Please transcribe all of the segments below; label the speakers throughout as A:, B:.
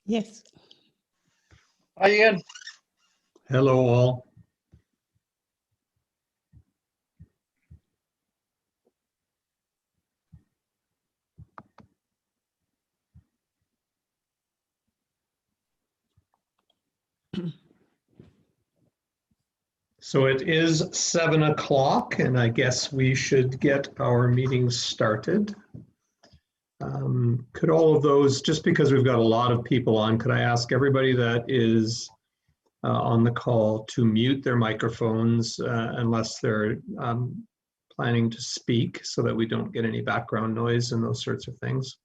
A: Yes.
B: Hi, Ian.
C: Hello, all. So it is 7 o'clock, and I guess we should get our meeting started. Could all of those, just because we've got a lot of people on, could I ask everybody that is on the call to mute their microphones unless they're planning to speak, so that we don't get any background noise and those sorts of things.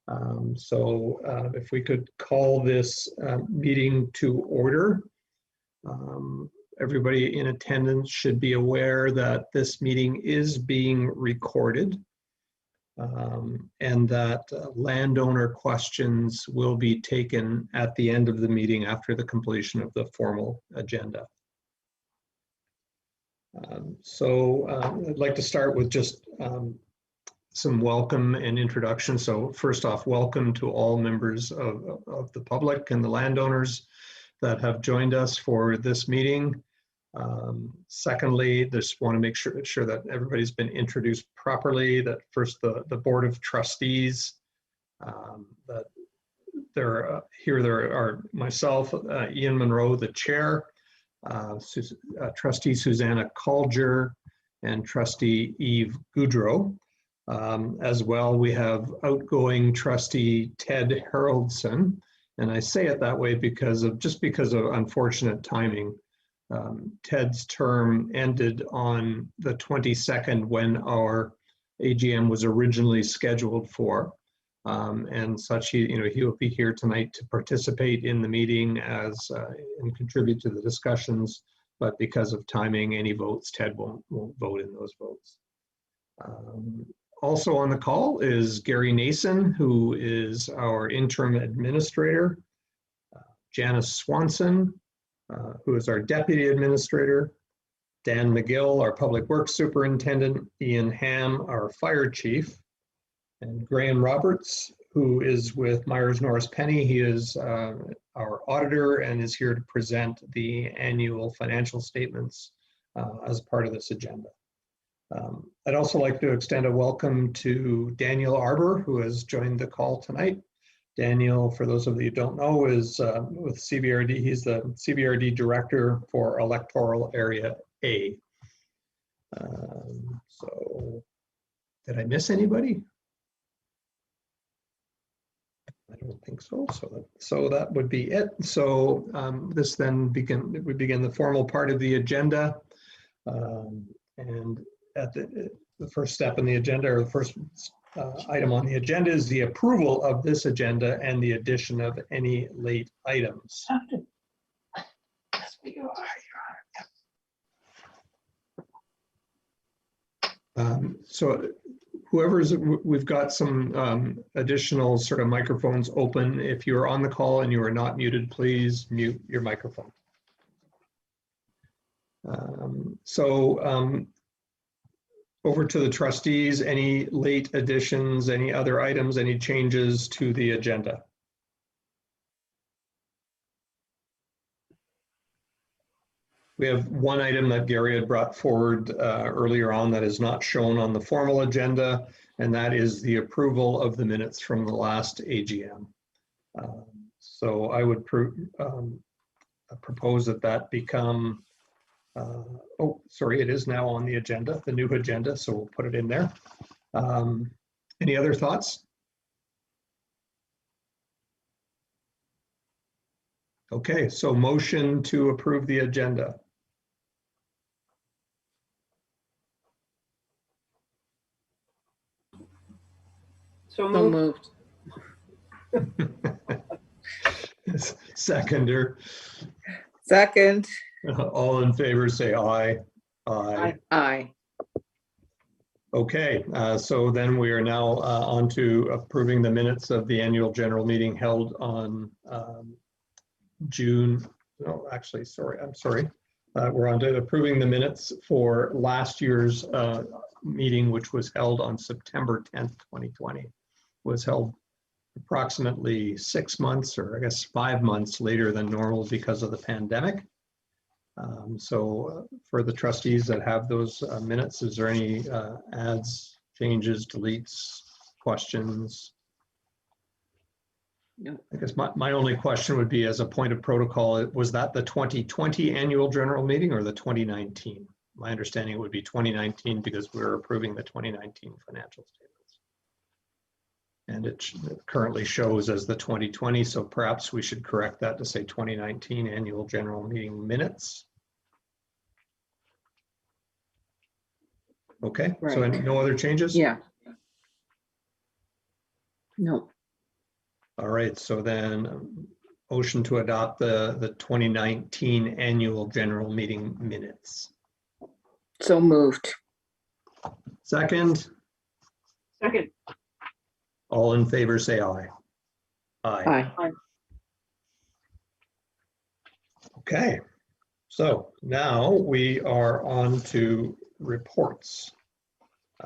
C: If we could call this meeting to order. Everybody in attendance should be aware that this meeting is being recorded, and that landowner questions will be taken at the end of the meeting after the completion of the formal agenda. I'd like to start with just some welcome and introduction. So first off, welcome to all members of the public and the landowners that have joined us for this meeting. Secondly, just want to make sure that everybody's been introduced properly. That first, the Board of Trustees, that there are myself, Ian Monroe, the chair, Trustee Susanna Calger, and Trustee Eve Goudreau. As well, we have outgoing Trustee Ted Haroldson, and I say it that way because of unfortunate timing. Ted's term ended on the 22nd when our AGM was originally scheduled for, and such. He will be here tonight to participate in the meeting and contribute to the discussions. But because of timing, any votes, Ted won't vote in those votes. Also on the call is Gary Nason, who is our interim administrator, Janice Swanson, who is our deputy administrator, Dan McGill, our public works superintendent, Ian Ham, our fire chief, and Graham Roberts, who is with Myers Norris Penny. He is our auditor and is here to present the annual financial statements as part of this agenda. I'd also like to extend a welcome to Daniel Arbor, who has joined the call tonight. Daniel, for those of you who don't know, is with CBRD. He's the CBRD Director for Electoral Area A. Did I miss anybody? I don't think so. So that would be it. So we begin the formal part of the agenda, and at the first step in the agenda, or the first item on the agenda, is the approval of this agenda and the addition of any late items. So we've got some additional sort of microphones open. If you're on the call and you are not muted, please mute your microphone. Over to the trustees, any late additions, any other items, any changes to the agenda? We have one item that Gary had brought forward earlier on that is not shown on the formal agenda, and that is the approval of the minutes from the last AGM. So I would propose that become it is now on the agenda, the new agenda, so we'll put it in there. Any other thoughts? Okay, so motion to approve the agenda.
A: So moved.
C: Seconder.
D: Second.
C: All in favor say aye.
D: Aye. Aye.
C: Okay, so then we are now on to approving the minutes of the annual general meeting held on we're on to approving the minutes for last year's meeting, which was held on September 10th, 2020. Was held approximately 6 months, or I guess 5 months later than normal because of the pandemic. So for the trustees that have those minutes, is there any adds, changes, deletes, questions?
A: No.
C: I guess my only question would be, as a point of protocol, was that the 2020 annual general meeting or the 2019? My understanding would be 2019 because we're approving the 2019 financial statements. And it currently shows as the 2020, so perhaps we should correct that to say 2019 annual general meeting minutes. Okay, so
A: Right.
C: no other changes?
A: Yeah. No.
C: All right, so then motion to adopt the 2019 annual general meeting minutes.
A: So moved.
C: Second,
A: Second.
C: all in favor, say aye. Aye.
A: Aye.
C: Okay, so now we are on to reports.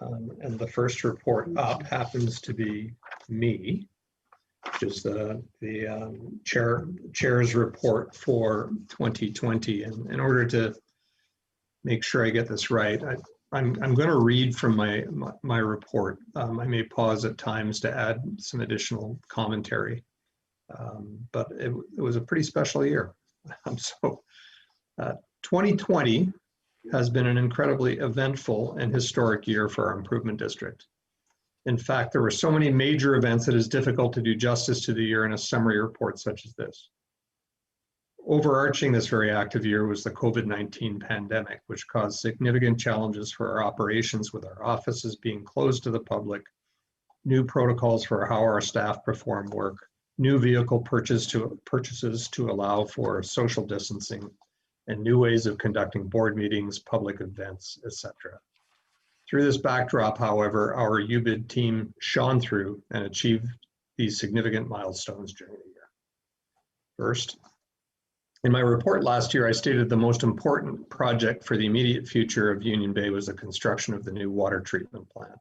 C: And the first report up happens to be me, which is the chair's report for 2020. And in order to make sure I get this right, I'm going to read from my report. I may pause at times to add some additional commentary, but it was a pretty special year. So 2020 has been an incredibly eventful and historic year for our improvement district. In fact, there were so many major events that it is difficult to do justice to the year in a summary report such as this. Overarching this very active year was the COVID-19 pandemic, which caused significant challenges for our operations, with our offices being closed to the public, new protocols for how our staff perform work, new vehicle purchases to allow for social distancing, and new ways of conducting board meetings, public events, etc. Through this backdrop, however, our UBID team shone through and achieved these significant milestones during the year. First, in my report last year, I stated the most important project for the immediate future of Union Bay was the construction of the new water treatment plant.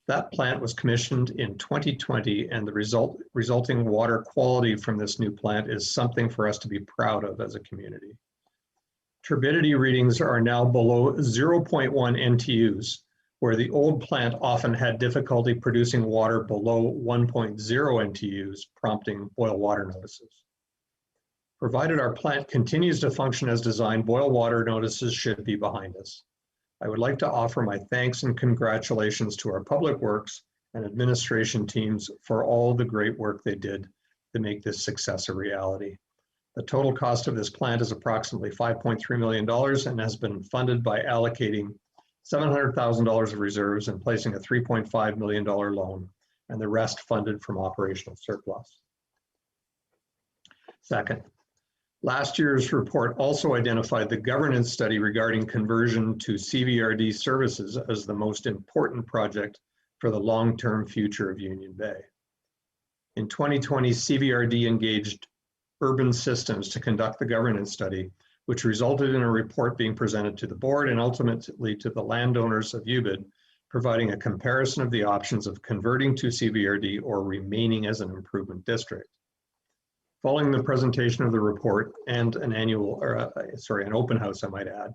C: That plant was commissioned in 2020, and the resulting water quality from this new plant is something for us to be proud of as a community. Turbidity readings are now below 0.1 NTUs, where the old plant often had difficulty producing water below 1.0 NTUs, prompting boil water notices. Provided our plant continues to function as designed, boil water notices should be behind us. I would like to offer my thanks and congratulations to our public works and administration teams for all the great work they did to make this success a reality. The total cost of this plant is approximately $5.3 million and has been funded by allocating $700,000 of reserves and placing a $3.5 million loan, and the rest funded from operational surplus. Second, last year's report also identified the governance study regarding conversion to CVRD services as the most important project for the long-term future of Union Bay. In 2020, CVRD engaged Urban Systems to conduct the governance study, which resulted in a report being presented to the board and ultimately to the landowners of UBID, providing a comparison of the options of converting to CVRD or remaining as an improvement district. Following the presentation of the report and an open house, I might add,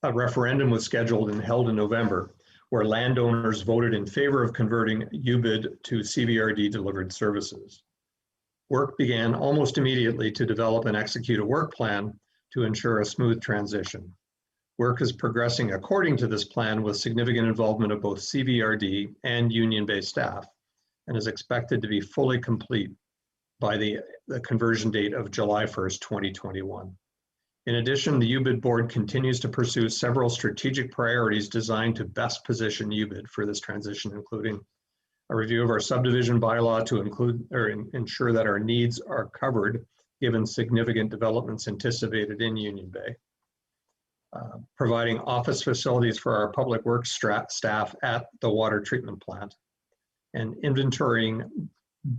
C: a referendum was scheduled and held in November, where landowners voted in favor of converting UBID to CVRD delivered services. Work began almost immediately to develop and execute a work plan to ensure a smooth transition. Work is progressing according to this plan with significant involvement of both CVRD and Union Bay staff, and is expected to be fully complete by the conversion date of July 1st, 2021. In addition, the UBID board continues to pursue several strategic priorities designed to best position UBID for this transition, including a review of our subdivision bylaw to ensure that our needs are covered given significant developments anticipated in Union Bay, providing office facilities for our public works staff at the water treatment plant, and inventorying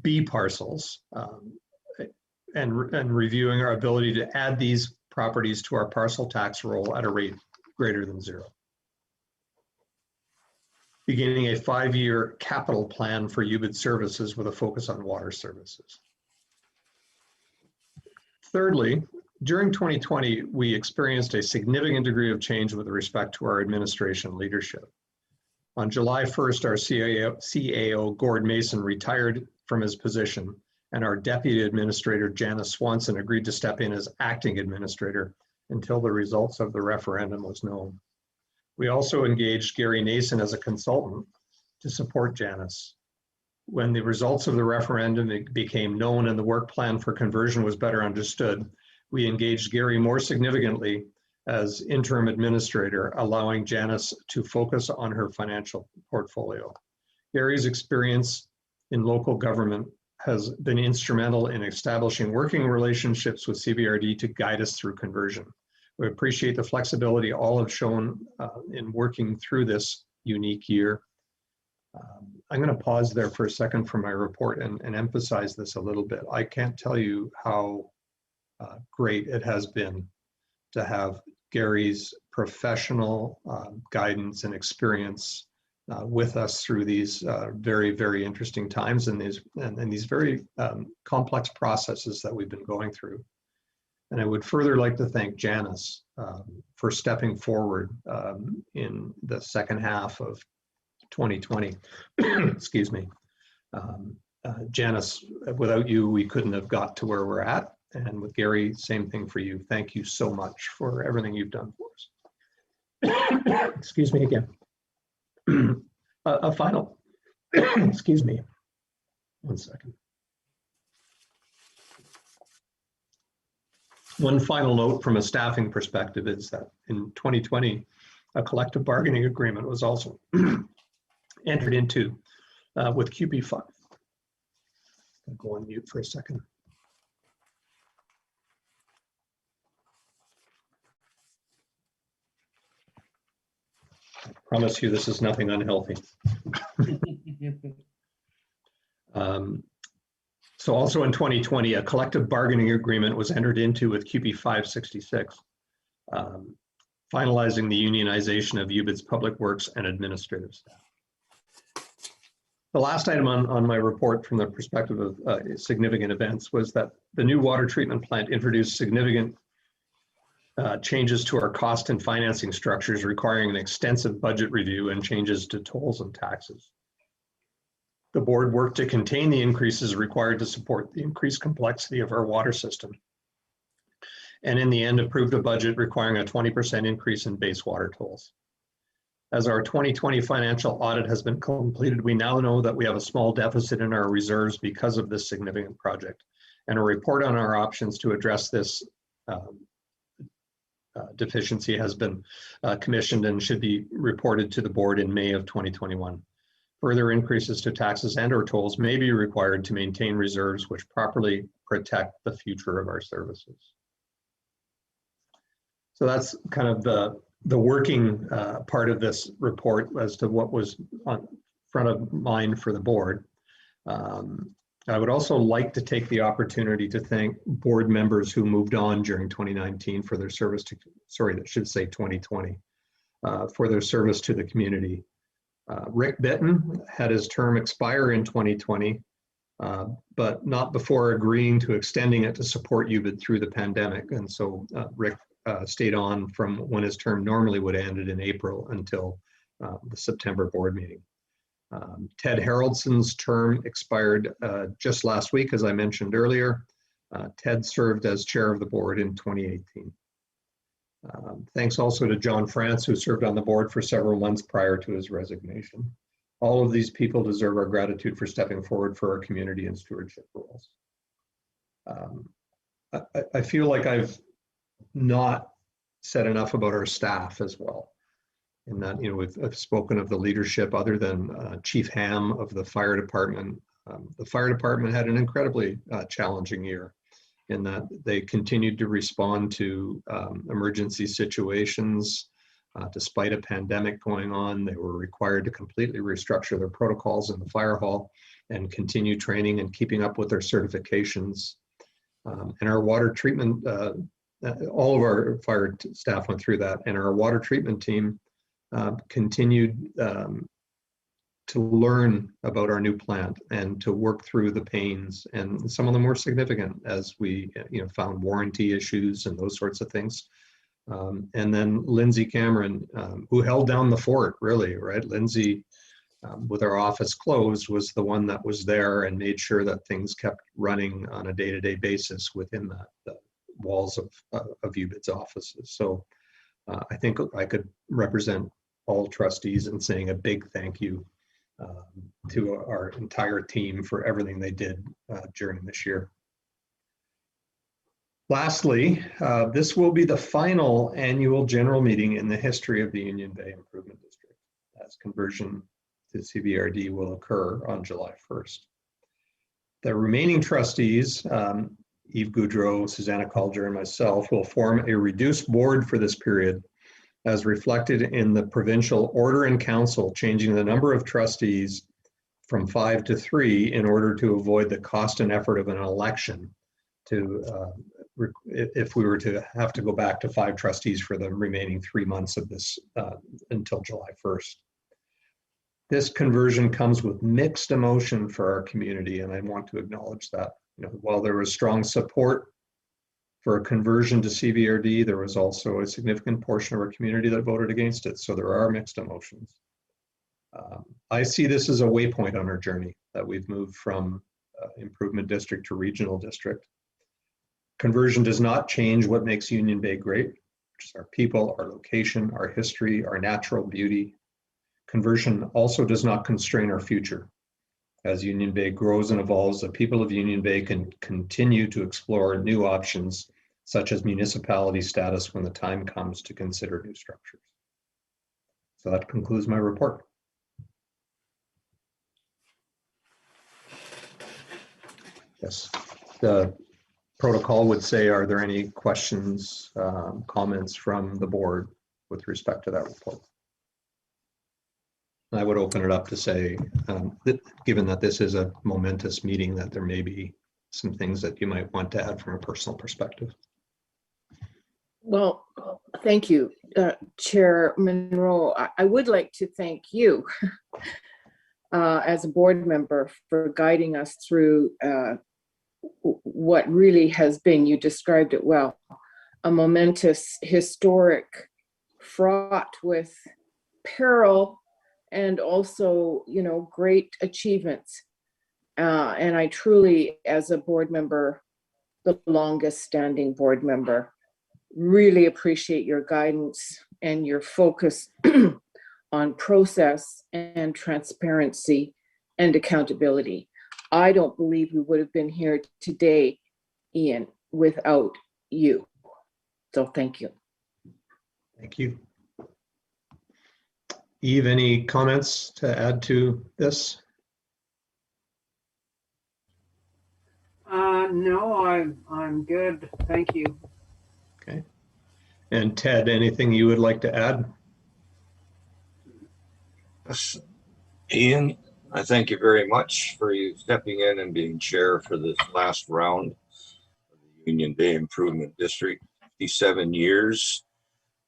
C: B parcels and reviewing our ability to add these properties to our parcel tax roll at a rate greater than 0. beginning a 5-year capital plan for UBID services with a focus on water services. Thirdly, during 2020, we experienced a significant degree of change with respect to our administration leadership. On July 1st, our CAO, Gord Mason, retired from his position, and our Deputy Administrator, Janice Swanson, agreed to step in as acting administrator until the results of the referendum was known. We also engaged Gary Nason as a consultant to support Janice. When the results of the referendum became known and the work plan for conversion was better understood, we engaged Gary more significantly as interim administrator, allowing Janice to focus on her financial portfolio. Gary's experience in local government has been instrumental in establishing working relationships with CBRD to guide us through conversion. We appreciate the flexibility all have shown in working through this unique year. I'm going to pause there for a second for my report and emphasize this a little bit. I can't tell you how great it has been to have Gary's professional guidance and experience with us through these very, very interesting times and these very complex processes that we've been going through. And I would further like to thank Janice for stepping forward in the second half of 2020. Excuse me. Janice, without you, we couldn't have got to where we're at. And with Gary, same thing for you. Thank you so much for everything you've done for us. Excuse me again. A final, excuse me, one second. One final note from a staffing perspective is that in 2020, a collective bargaining agreement was also entered into with QP5. I'll go on mute for a second. I promise you this is nothing unhealthy. So also in 2020, a collective bargaining agreement was entered into with QP 566, finalizing the unionization of UBID's public works and administrative staff. The last item on my report from the perspective of significant events was that the new water treatment plant introduced significant changes to our cost and financing structures, requiring an extensive budget review and changes to tolls and taxes. The board worked to contain the increases required to support the increased complexity of our water system, and in the end approved a budget requiring a 20% increase in base water tolls. As our 2020 financial audit has been completed, we now know that we have a small deficit in our reserves because of this significant project, and a report on our options to address this deficiency has been commissioned and should be reported to the board in May of 2021. Further increases to taxes and or tolls may be required to maintain reserves which properly protect the future of our services. So that's kind of the working part of this report as to what was on front of mind for the board. I would also like to take the opportunity to thank board members who moved on during 2019 for their service to, sorry, that should say 2020, for their service to the community. Rick Bitton had his term expire in 2020, but not before agreeing to extending it to support UBID through the pandemic. And so Rick stayed on from when his term normally would have ended in April until the September board meeting. Ted Haraldson's term expired just last week, as I mentioned earlier. Ted served as chair of the board in 2018. Thanks also to John France, who served on the board for several months prior to his resignation. All of these people deserve our gratitude for stepping forward for our community and stewardship roles. I feel like I've not said enough about our staff as well. In that, you know, I've spoken of the leadership other than Chief Ham of the fire department. The fire department had an incredibly challenging year in that they continued to respond to emergency situations. Despite a pandemic going on, they were required to completely restructure their protocols in the fire hall and continue training and keeping up with their certifications. And our water treatment, all of our fire staff went through that, and our water treatment team continued to learn about our new plant and to work through the pains, and some of them were significant as we found warranty issues and those sorts of things. And then Lindsay Cameron, who held down the fort, really, right? Lindsay, with our office closed, was the one that was there and made sure that things kept running on a day-to-day basis within the walls of UBIT's offices. So I think I could represent all trustees in saying a big thank you to our entire team for everything they did during this year. Lastly, this will be the final annual general meeting in the history of the Union Bay Improvement District, as conversion to CBRD will occur on July 1st. The remaining trustees, Yves Goudreau, Susanna Calger, and myself, will form a reduced board for this period, as reflected in the provincial order in council, changing the number of trustees from 5 to 3 in order to avoid the cost and effort of an election if we were to have to go back to 5 trustees for the remaining 3 months of this until July 1st. This conversion comes with mixed emotion for our community, and I want to acknowledge that. While there was strong support for a conversion to CBRD, there was also a significant portion of our community that voted against it, so there are mixed emotions. I see this as a waypoint on our journey, that we've moved from improvement district to regional district. Conversion does not change what makes Union Bay great, which is our people, our location, our history, our natural beauty. Conversion also does not constrain our future. As Union Bay grows and evolves, the people of Union Bay can continue to explore new options, such as municipality status, when the time comes to consider new structures. So that concludes my report. Yes, the protocol would say, are there any questions, comments from the board with respect to that report? I would open it up to say, that given that this is a momentous meeting, that there may be some things that you might want to add from a personal perspective.
A: Well, thank you, Chair Monroe. I would like to thank you as a board member for guiding us through what really has been, you described it well, a momentous, historic, fraught with peril, and also, great achievements. And I truly, as a board member, the longest standing board member, really appreciate your guidance and your focus on process and transparency and accountability. I don't believe we would have been here today, Ian, without you. So thank you.
C: Thank you. Yves, any comments to add to this?
E: No, I'm good. Thank you.
C: Okay. And Ted, anything you would like to add?
F: Yes. Ian, I thank you very much for you stepping in and being chair for this last round of the Union Bay Improvement District. 57 years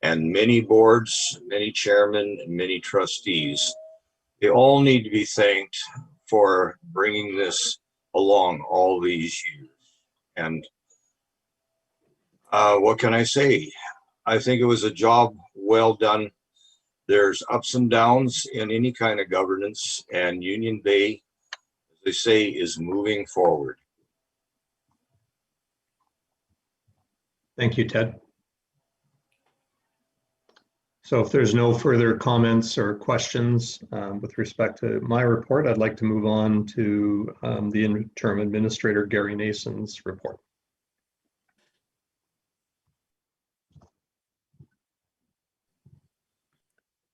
F: and many boards, many chairmen, and many trustees. They all need to be thanked for bringing this along all these years. And what can I say? I think it was a job well done. There's ups and downs in any kind of governance, and Union Bay, as they say, is moving forward.
C: Thank you, Ted. So if there's no further comments or questions with respect to my report, I'd like to move on to the interim administrator, Gary Nason's report.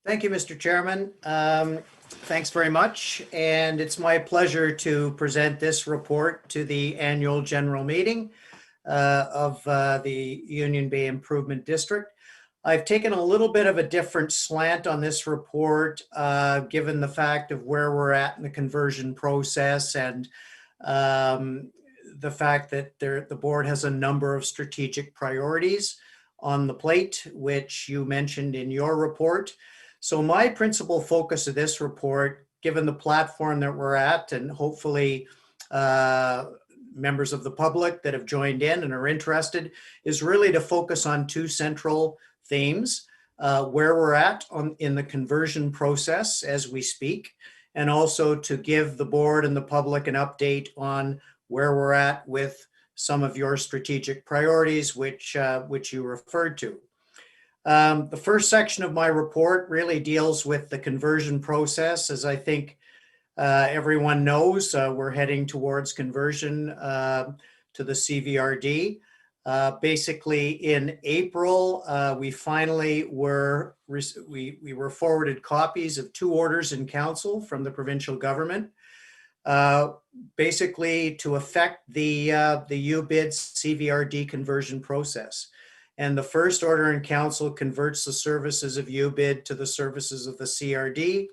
G: Thank you, Mr. Chairman. Thanks very much. And it's my pleasure to present this report to the annual general meeting of the Union Bay Improvement District. I've taken a little bit of a different slant on this report, given the fact of where we're at in the conversion process and the fact that the board has a number of strategic priorities on the plate, which you mentioned in your report. So my principal focus of this report given the platform that we're at, and hopefully members of the public that have joined in and are interested, is really to focus on two central themes, where we're at in the conversion process as we speak, and also to give the board and the public an update on where we're at with some of your strategic priorities, which you referred to. The first section of my report really deals with the conversion process. As I think everyone knows, we're heading towards conversion to the CVRD. Basically, in April, we finally were forwarded copies of 2 orders in council from the provincial government, basically to affect the UBID CVRD conversion process. And the first order in council converts the services of UBID to the services of the CRD,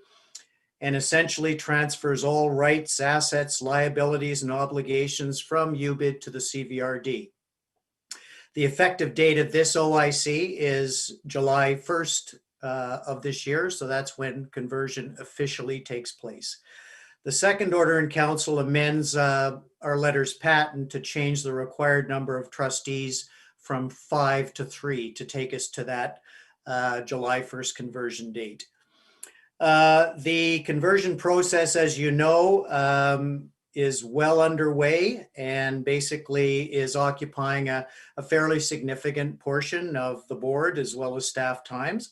G: and essentially transfers all rights, assets, liabilities, and obligations from UBID to the CVRD. The effective date of this OIC is July 1st of this year, so that's when conversion officially takes place. The second order in council amends our letters patent to change the required number of trustees from 5 to 3 to take us to that July 1st conversion date. The conversion process, as you know, is well underway and basically is occupying a fairly significant portion of the board as well as staff times.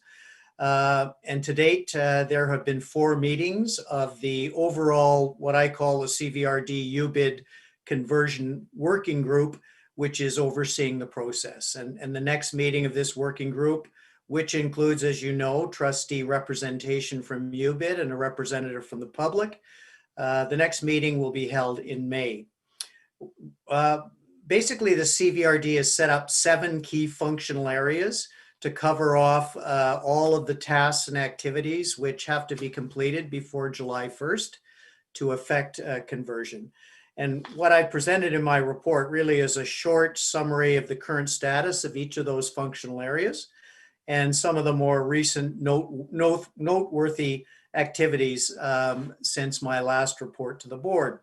G: And to date, there have been 4 meetings of the overall, what I call the CVRD UBID conversion working group, which is overseeing the process. And the next meeting of this working group, which includes, as you know, trustee representation from UBID and a representative from the public. The next meeting will be held in May. Basically, the CVRD has set up 7 key functional areas to cover off all of the tasks and activities which have to be completed before July 1st to affect conversion. And what I presented in my report really is a short summary of the current status of each of those functional areas and some of the more recent noteworthy activities since my last report to the board.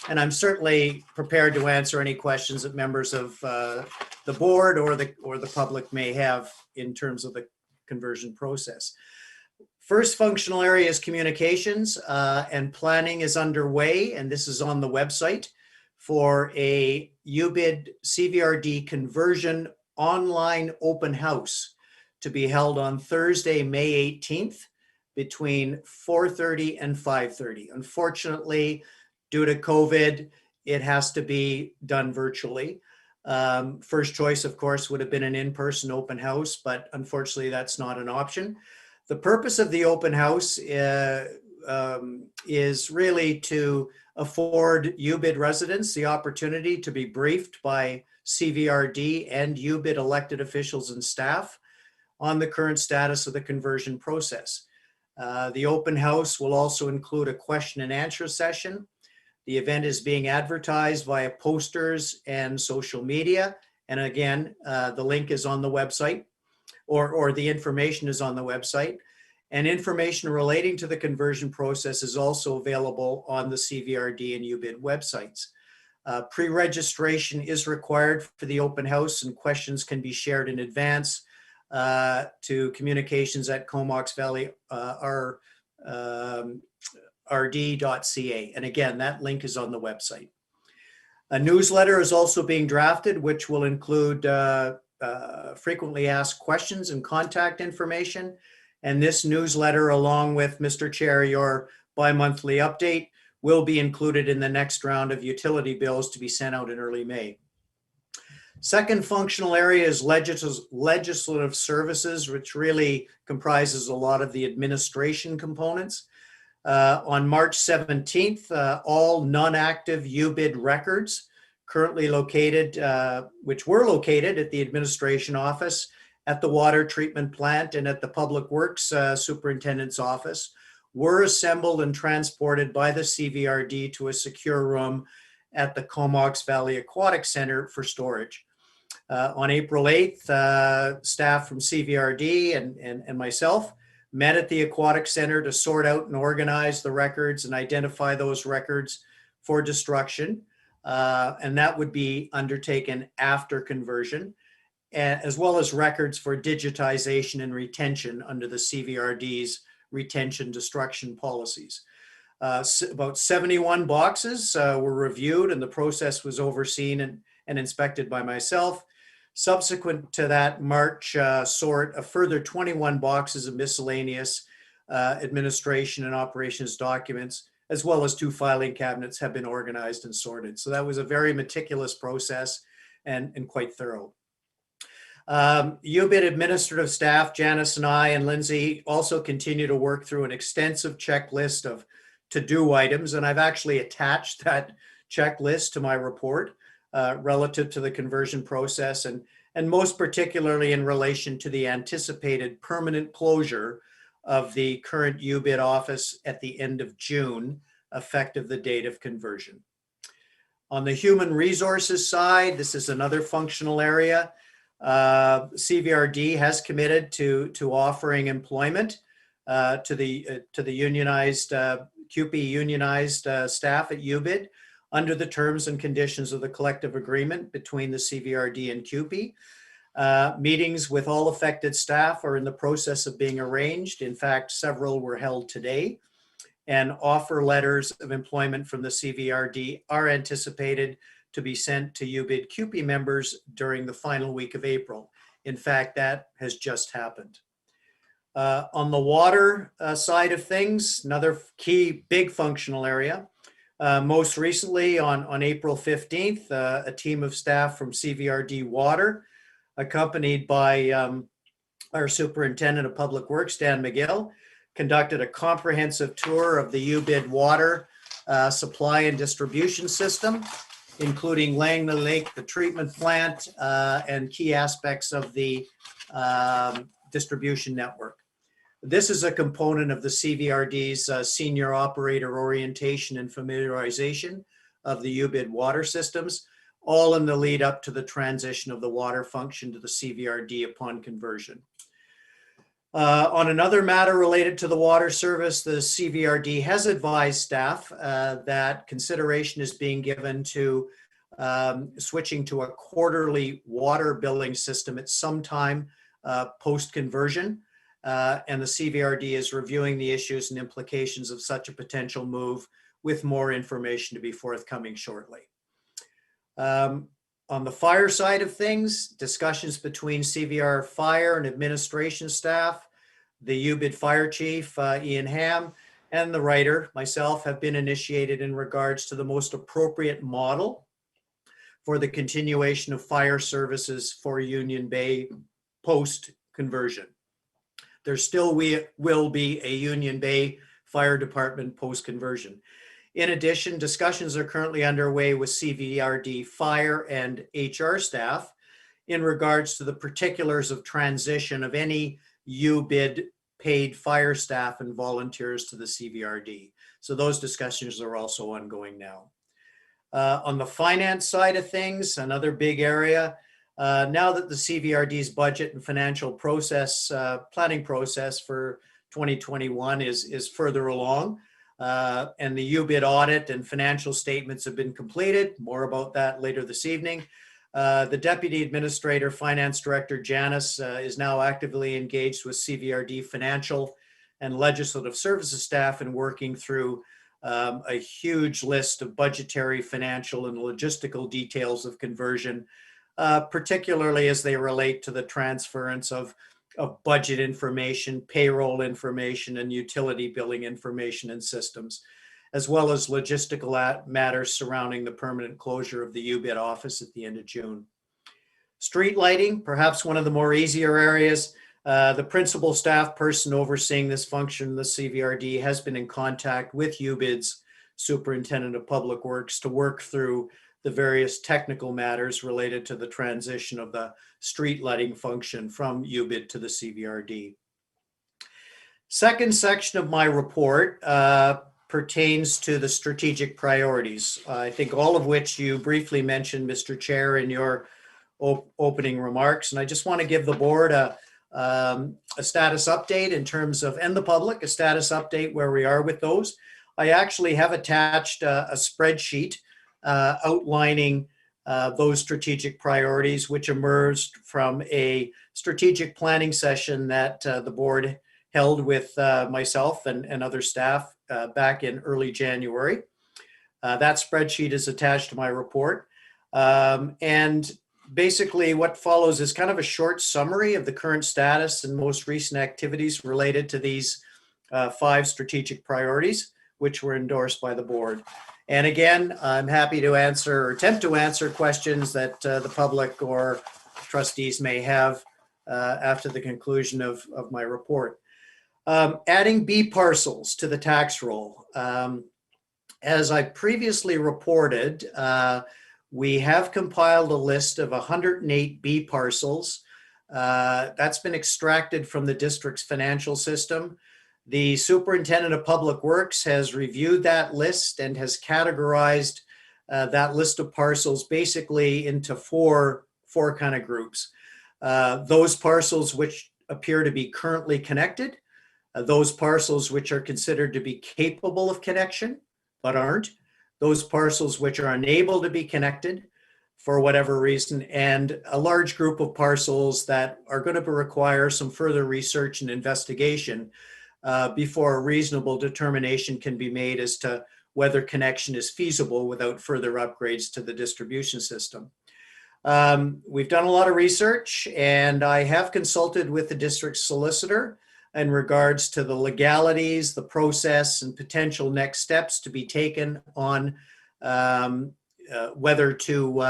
G: And I'm certainly prepared to answer any questions that members of the board or the public may have in terms of the conversion process. First functional area is communications, and planning is underway, and this is on the website, for a UBID CVRD conversion online open house to be held on Thursday, May 18th between 4:30 and 5:30. Unfortunately, due to COVID, it has to be done virtually. First choice, of course, would have been an in-person open house, but unfortunately that's not an option. The purpose of the open house is really to afford UBID residents the opportunity to be briefed by CVRD and UBID elected officials and staff on the current status of the conversion process. The open house will also include a question and answer session. The event is being advertised via posters and social media. And again, the link is on the website, or the information is on the website. And information relating to the conversion process is also available on the CVRD and UBID websites. Pre-registration is required for the open house, and questions can be shared in advance to communications@comoxvalley.rd.ca. And again, that link is on the website. A newsletter is also being drafted, which will include frequently asked questions and contact information. And this newsletter, along with, Mr. Chair, your bi-monthly update, will be included in the next round of utility bills to be sent out in early May. Second functional area is legislative services, which really comprises a lot of the administration components. On March 17th, all non-active UBID records currently located, which were located at the administration office, at the water treatment plant, and at the Public Works Superintendent's office, were assembled and transported by the CVRD to a secure room at the Comox Valley Aquatic Center for storage. On April 8th, staff from CVRD and myself met at the Aquatic Center to sort out and organize the records and identify those records for destruction. And that would be undertaken after conversion, as well as records for digitization and retention under the CVRD's retention destruction policies. About 71 boxes were reviewed, and the process was overseen and inspected by myself. Subsequent to that March sort, a further 21 boxes of miscellaneous administration and operations documents, as well as 2 filing cabinets, have been organized and sorted. So that was a very meticulous process and quite thorough. UBIT administrative staff, Janice and I and Lindsay, also continue to work through an extensive checklist of to-do items, and I've actually attached that checklist to my report relative to the conversion process, and most particularly in relation to the anticipated permanent closure of the current UBIT office at the end of June, effective the date of conversion. On the human resources side, this is another functional area. CVRD has committed to offering employment to the unionized CUPE unionized staff at UBIT under the terms and conditions of the collective agreement between the CVRD and CUPE. Meetings with all affected staff are in the process of being arranged. In fact, several were held today, and offer letters of employment from the CVRD are anticipated to be sent to UBIT CUPE members during the final week of April. In fact, that has just happened. On the water side of things, another key big functional area. Most recently on April 15th, a team of staff from CVRD Water, accompanied by our Superintendent of Public Works, Dan McGill, conducted a comprehensive tour of the UBIT water supply and distribution system, including Langley Lake, the treatment plant, and key aspects of the distribution network. This is a component of the CVRD's senior operator orientation and familiarization of the UBIT water systems, all in the lead up to the transition of the water function to the CVRD upon conversion. On another matter related to the water service, the CVRD has advised staff that consideration is being given to switching to a quarterly water billing system at some time post-conversion. And the CVRD is reviewing the issues and implications of such a potential move, with more information to be forthcoming shortly. On the fire side of things, discussions between CVR Fire and administration staff, the UBIT Fire Chief, Ian Ham, and the writer, myself, have been initiated in regards to the most appropriate model for the continuation of fire services for Union Bay post-conversion. There still will be a Union Bay Fire Department post-conversion. In addition, discussions are currently underway with CVRD Fire and HR staff in regards to the particulars of transition of any UBIT paid fire staff and volunteers to the CVRD. So those discussions are also ongoing now. On the finance side of things, another big area, now that the CVRD's budget and financial process, planning process for 2021 is further along, and the UBIT audit and financial statements have been completed. More about that later this evening. The Deputy Administrator, Finance Director Janice is now actively engaged with CVRD financial and legislative services staff and working through a huge list of budgetary, financial, and logistical details of conversion, particularly as they relate to the transference of budget information, payroll information, and utility billing information and systems, as well as logistical matters surrounding the permanent closure of the UBIT office at the end of June. Street lighting, perhaps one of the more easier areas. The principal staff person overseeing this function, the CVRD, has been in contact with UBIT's Superintendent of Public Works to work through the various technical matters related to the transition of the street lighting function from UBIT to the CVRD. Second section of my report pertains to the strategic priorities, I think all of which you briefly mentioned, Mr. Chair, in your opening remarks. And I just want to give the board a a status update in terms of, and the public, a status update where we are with those. I actually have attached a spreadsheet outlining those strategic priorities, which emerged from a strategic planning session that the board held with myself and other staff back in early January. That spreadsheet is attached to my report. And basically what follows is kind of a short summary of the current status and most recent activities related to these 5 strategic priorities, which were endorsed by the board. And again, I'm happy to answer or attempt to answer questions that the public or trustees may have after the conclusion of my report. Adding B parcels to the tax roll. As I previously reported, we have compiled a list of 108 B parcels. That's been extracted from the district's financial system. The Superintendent of Public Works has reviewed that list and has categorized that list of parcels basically into four kind of groups. Those parcels which appear to be currently connected, those parcels which are considered to be capable of connection but aren't, those parcels which are unable to be connected for whatever reason, and a large group of parcels that are going to require some further research and investigation before a reasonable determination can be made as to whether connection is feasible without further upgrades to the distribution system. We've done a lot of research, and I have consulted with the district solicitor in regards to the legalities, the process, and potential next steps to be taken on whether to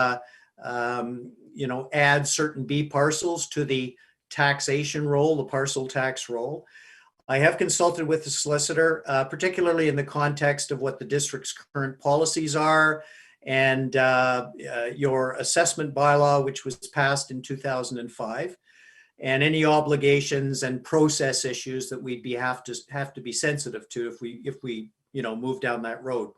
G: add certain B parcels to the taxation roll, the parcel tax roll. I have consulted with the solicitor, particularly in the context of what the district's current policies are and your assessment bylaw, which was passed in 2005, and any obligations and process issues that we'd have to be sensitive to if we move down that road.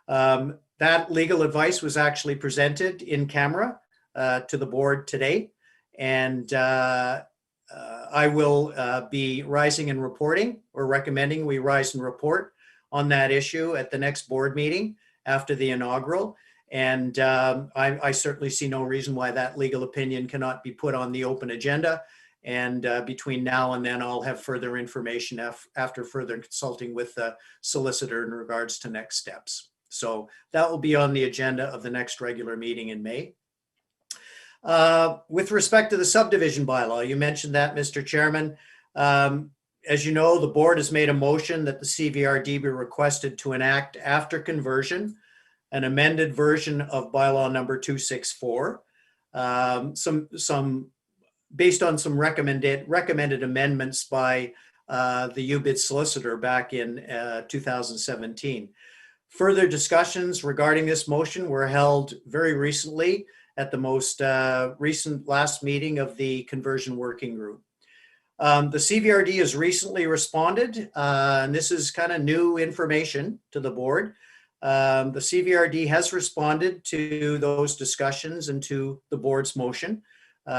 G: That legal advice was actually presented in camera to the board today, and I will be rising and reporting, or recommending we rise and report on that issue at the next board meeting after the inaugural. And I certainly see no reason why that legal opinion cannot be put on the open agenda. And between now and then, I'll have further information after further consulting with the solicitor in regards to next steps. So that will be on the agenda of the next regular meeting in May. With respect to the subdivision bylaw, you mentioned that, Mr. Chairman. As you know, the board has made a motion that the CVRD be requested to enact after conversion an amended version of bylaw number 264. Based on some recommended amendments by the UBID solicitor back in 2017. Further discussions regarding this motion were held very recently at the most recent last meeting of the conversion working group. The CVRD has recently responded, and this is kind of new information to the board. The CVRD has responded to those discussions and to the board's motion,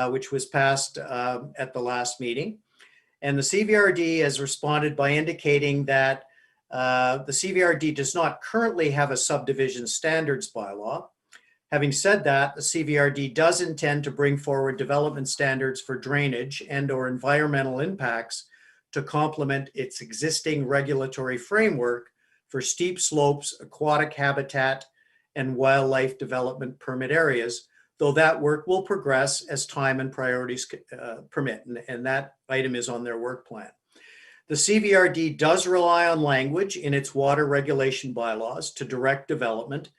G: which was passed at the last meeting. And the CVRD has responded by indicating that the CVRD does not currently have a subdivision standards bylaw. Having said that, the CVRD does intend to bring forward development standards for drainage and/or environmental impacts to complement its existing regulatory framework for steep slopes, aquatic habitat, and wildlife development permit areas, though that work will progress as time and priorities permit, and that item is on their work plan. The CVRD does rely on language in its water regulation bylaws to direct development,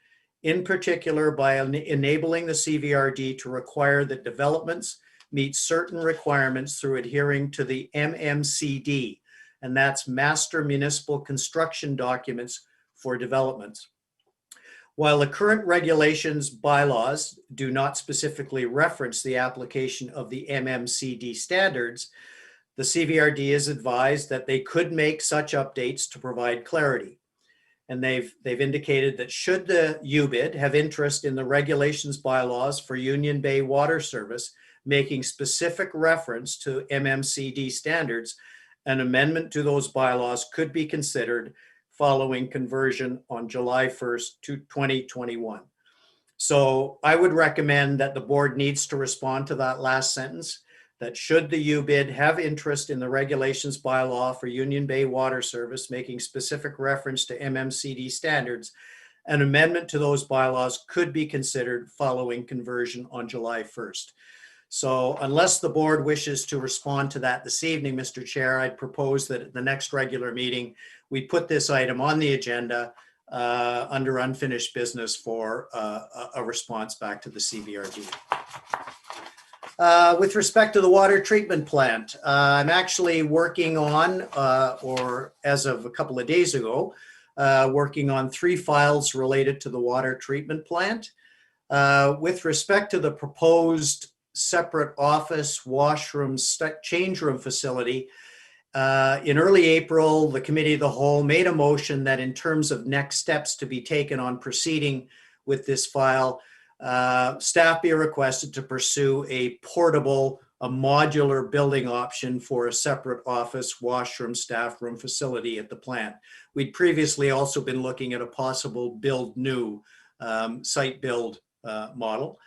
G: in particular by enabling the CVRD to require that developments meet certain requirements through adhering to the MMCD, and that's Master Municipal Construction Documents for Developments. While the current regulations bylaws do not specifically reference the application of the MMCD standards, the CVRD is advised that they could make such updates to provide clarity. And they've indicated that should the UBID have interest in the regulations bylaws for Union Bay Water Service, making specific reference to MMCD standards, an amendment to those bylaws could be considered following conversion on July 1st, 2021. So I would recommend that the board needs to respond to that last sentence, that should the UBID have interest in the regulations bylaw for Union Bay Water Service, making specific reference to MMCD standards, an amendment to those bylaws could be considered following conversion on July 1st. So unless the board wishes to respond to that this evening, Mr. Chair, I'd propose that at the next regular meeting, we put this item on the agenda under unfinished business for a response back to the CVRD. With respect to the water treatment plant, I'm actually working on, or as of a couple of days ago, working on 3 files related to the water treatment plant. With respect to the proposed separate office, washroom, change room facility, in early April, the Committee of the Whole made a motion that in terms of next steps to be taken on proceeding with this file, staff be requested to pursue a portable, a modular building option for a separate office, washroom, staff room facility at the plant. We'd previously also been looking at a possible build new site build model.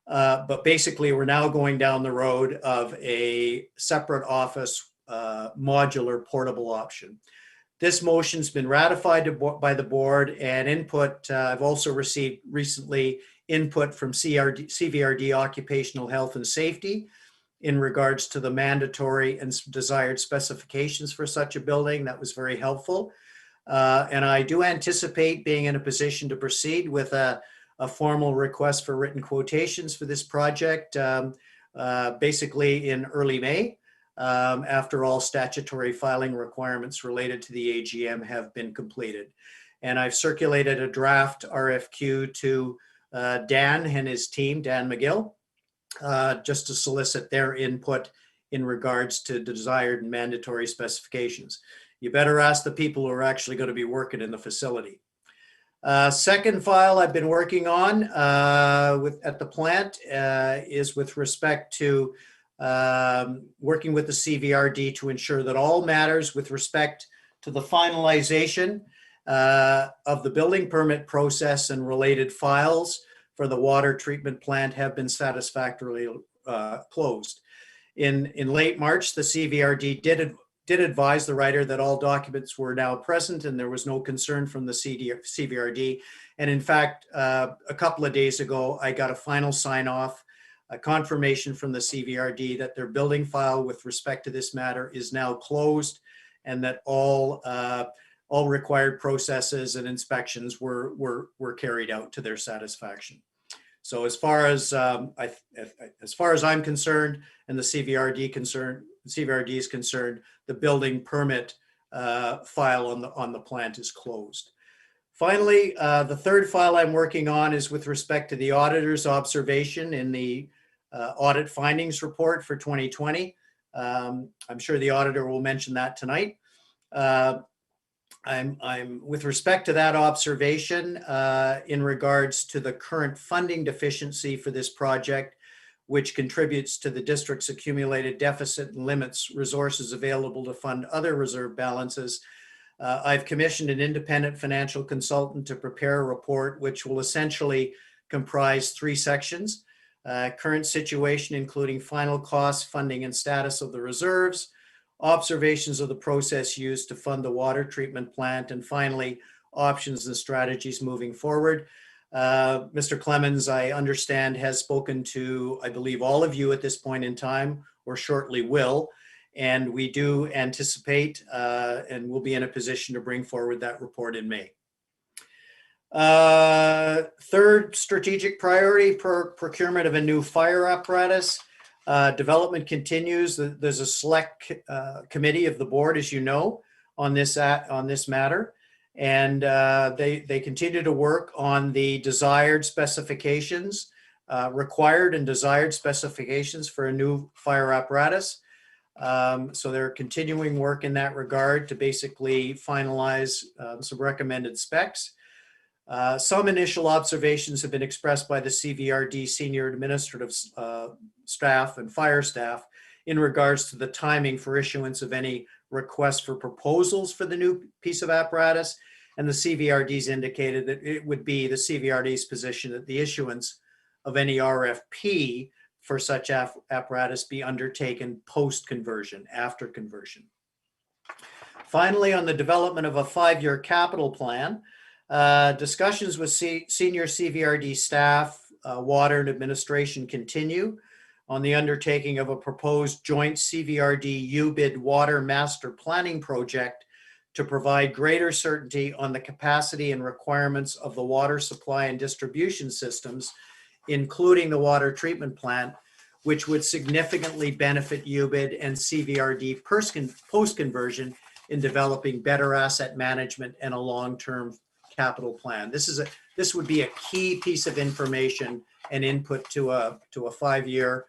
G: But basically, we're now going down the road of a separate office modular portable option. This motion's been ratified by the board and input. I've also received recently input from CVRD Occupational Health and Safety in regards to the mandatory and desired specifications for such a building. That was very helpful. And I do anticipate being in a position to proceed with a formal request for written quotations for this project, basically in early May, after all statutory filing requirements related to the AGM have been completed. And I've circulated a draft RFQ to Dan and his team, Dan McGill, just to solicit their input in regards to the desired and mandatory specifications. You better ask the people who are actually going to be working in the facility. Second file I've been working on at the plant is with respect to working with the CVRD to ensure that all matters with respect to the finalization of the building permit process and related files for the water treatment plant have been satisfactorily closed. In late March, the CVRD did advise the writer that all documents were now present and there was no concern from the CVRD. And in fact, a couple of days ago, I got a final sign off, a confirmation from the CVRD that their building file with respect to this matter is now closed and that all required processes and inspections were carried out to their satisfaction. So as far as I'm concerned and the CVRD is concerned, the building permit file on the plant is closed. Finally, the third file I'm working on is with respect to the auditor's observation in the audit findings report for 2020. I'm sure the auditor will mention that tonight. I'm with respect to that observation in regards to the current funding deficiency for this project, which contributes to the district's accumulated deficit and limits resources available to fund other reserve balances. I've commissioned an independent financial consultant to prepare a report which will essentially comprise 3 sections: current situation, including final costs, funding and status of the reserves, observations of the process used to fund the water treatment plant, and finally, options and strategies moving forward. Mr. Clemens, I understand, has spoken to, I believe, all of you at this point in time, or shortly will, and we do anticipate and will be in a position to bring forward that report in May. Third strategic priority, procurement of a new fire apparatus. Development continues. There's a select committee of the board, as you know, on this matter. And they continue to work on the desired specifications, required and desired specifications for a new fire apparatus. So they're continuing work in that regard to basically finalize some recommended specs. Some initial observations have been expressed by the CVRD senior administrative staff and fire staff in regards to the timing for issuance of any requests for proposals for the new piece of apparatus. And the CVRD's indicated that it would be the CVRD's position that the issuance of any RFP for such apparatus be undertaken post-conversion, after conversion. Finally, on the development of a 5-year capital plan, discussions with senior CVRD staff, water and administration continue on the undertaking of a proposed joint CVRD UBID water master planning project to provide greater certainty on the capacity and requirements of the water supply and distribution systems, including the water treatment plant, which would significantly benefit UBID and CVRD post-conversion in developing better asset management and a long-term capital plan. This would be a key piece of information and input to a 5-year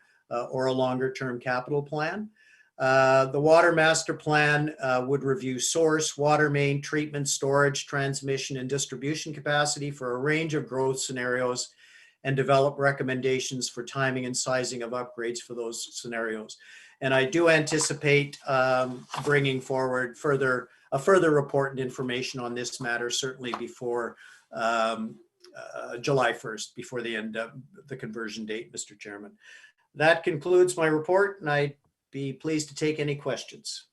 G: or a longer-term capital plan. The water master plan would review source, water main, treatment, storage, transmission, and distribution capacity for a range of growth scenarios and develop recommendations for timing and sizing of upgrades for those scenarios. And I do anticipate bringing forward further report and information on this matter, certainly before July 1st, before the end of the conversion date, Mr. Chairman. That concludes my report, and I'd be pleased to take any questions.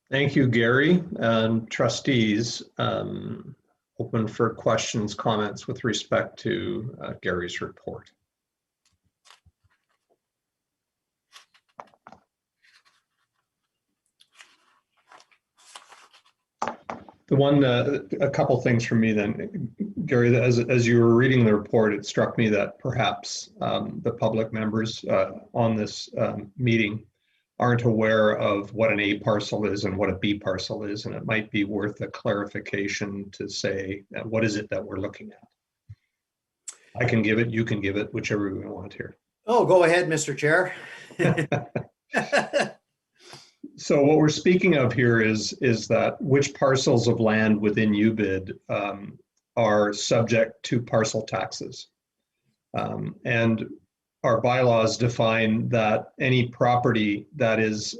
C: Thank you, Gary. And trustees, open for questions, comments with respect to Gary's report. A couple things from me then, Gary. As you were reading the report, it struck me that perhaps the public members on this meeting aren't aware of what an A parcel is and what a B parcel is, and it might be worth a clarification to say, what is it that we're looking at? I can give it, you can give it, whichever we want here.
G: Oh, go ahead, Mr. Chair.
C: So what we're speaking of here is that which parcels of land within UBID are subject to parcel taxes. And our bylaws define that any property that is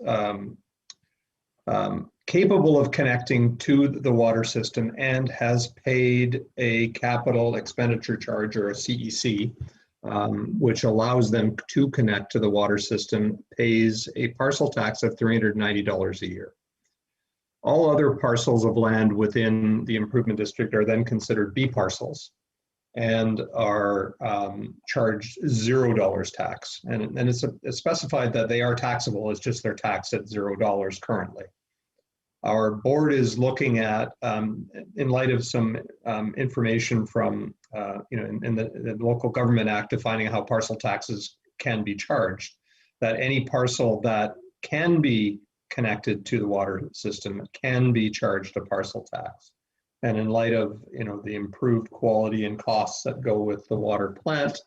C: capable of connecting to the water system and has paid a capital expenditure charge or a CEC, which allows them to connect to the water system, pays a parcel tax of $390 a year. All other parcels of land within the improvement district are then considered B parcels and are charged $0 tax. And it's specified that they are taxable, it's just they're taxed at $0 currently. Our board is looking at, in light of some information from, in the Local Government Act defining how parcel taxes can be charged, that any parcel that can be connected to the water system can be charged a parcel tax. And in light of, the improved quality and costs that go with the water plant,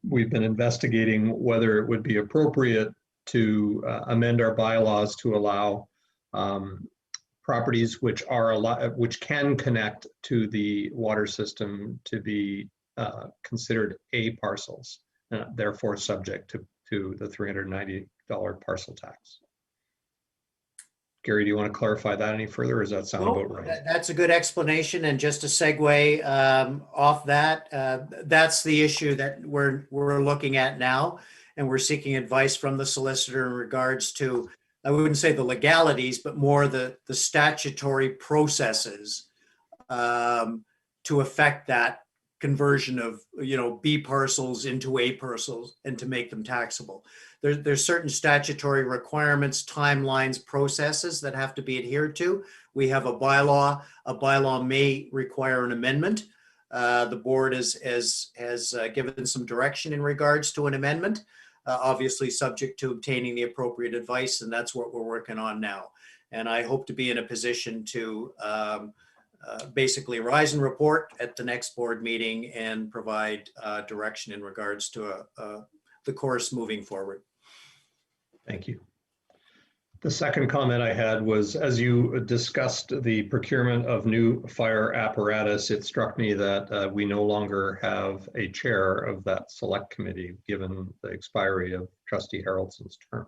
C: we've been investigating whether it would be appropriate to amend our bylaws to allow properties which can connect to the water system to be considered A parcels, therefore subject to the $390 parcel tax. Gary, do you want to clarify that any further, or does that sound about right?
G: That's a good explanation, and just to segue off that, that's the issue that we're looking at now, and we're seeking advice from the solicitor in regards to, I wouldn't say the legalities, but more the statutory processes to affect that conversion of B parcels into A parcels and to make them taxable. There's certain statutory requirements, timelines, processes that have to be adhered to. We have a bylaw. A bylaw may require an amendment. The board has given some direction in regards to an amendment. Obviously subject to obtaining the appropriate advice, and that's what we're working on now. And I hope to be in a position to basically rise and report at the next board meeting and provide direction in regards to the course moving forward.
C: Thank you. The second comment I had was, as you discussed the procurement of new fire apparatus, it struck me that we no longer have a chair of that select committee, given the expiry of Trustee Harrelson's term.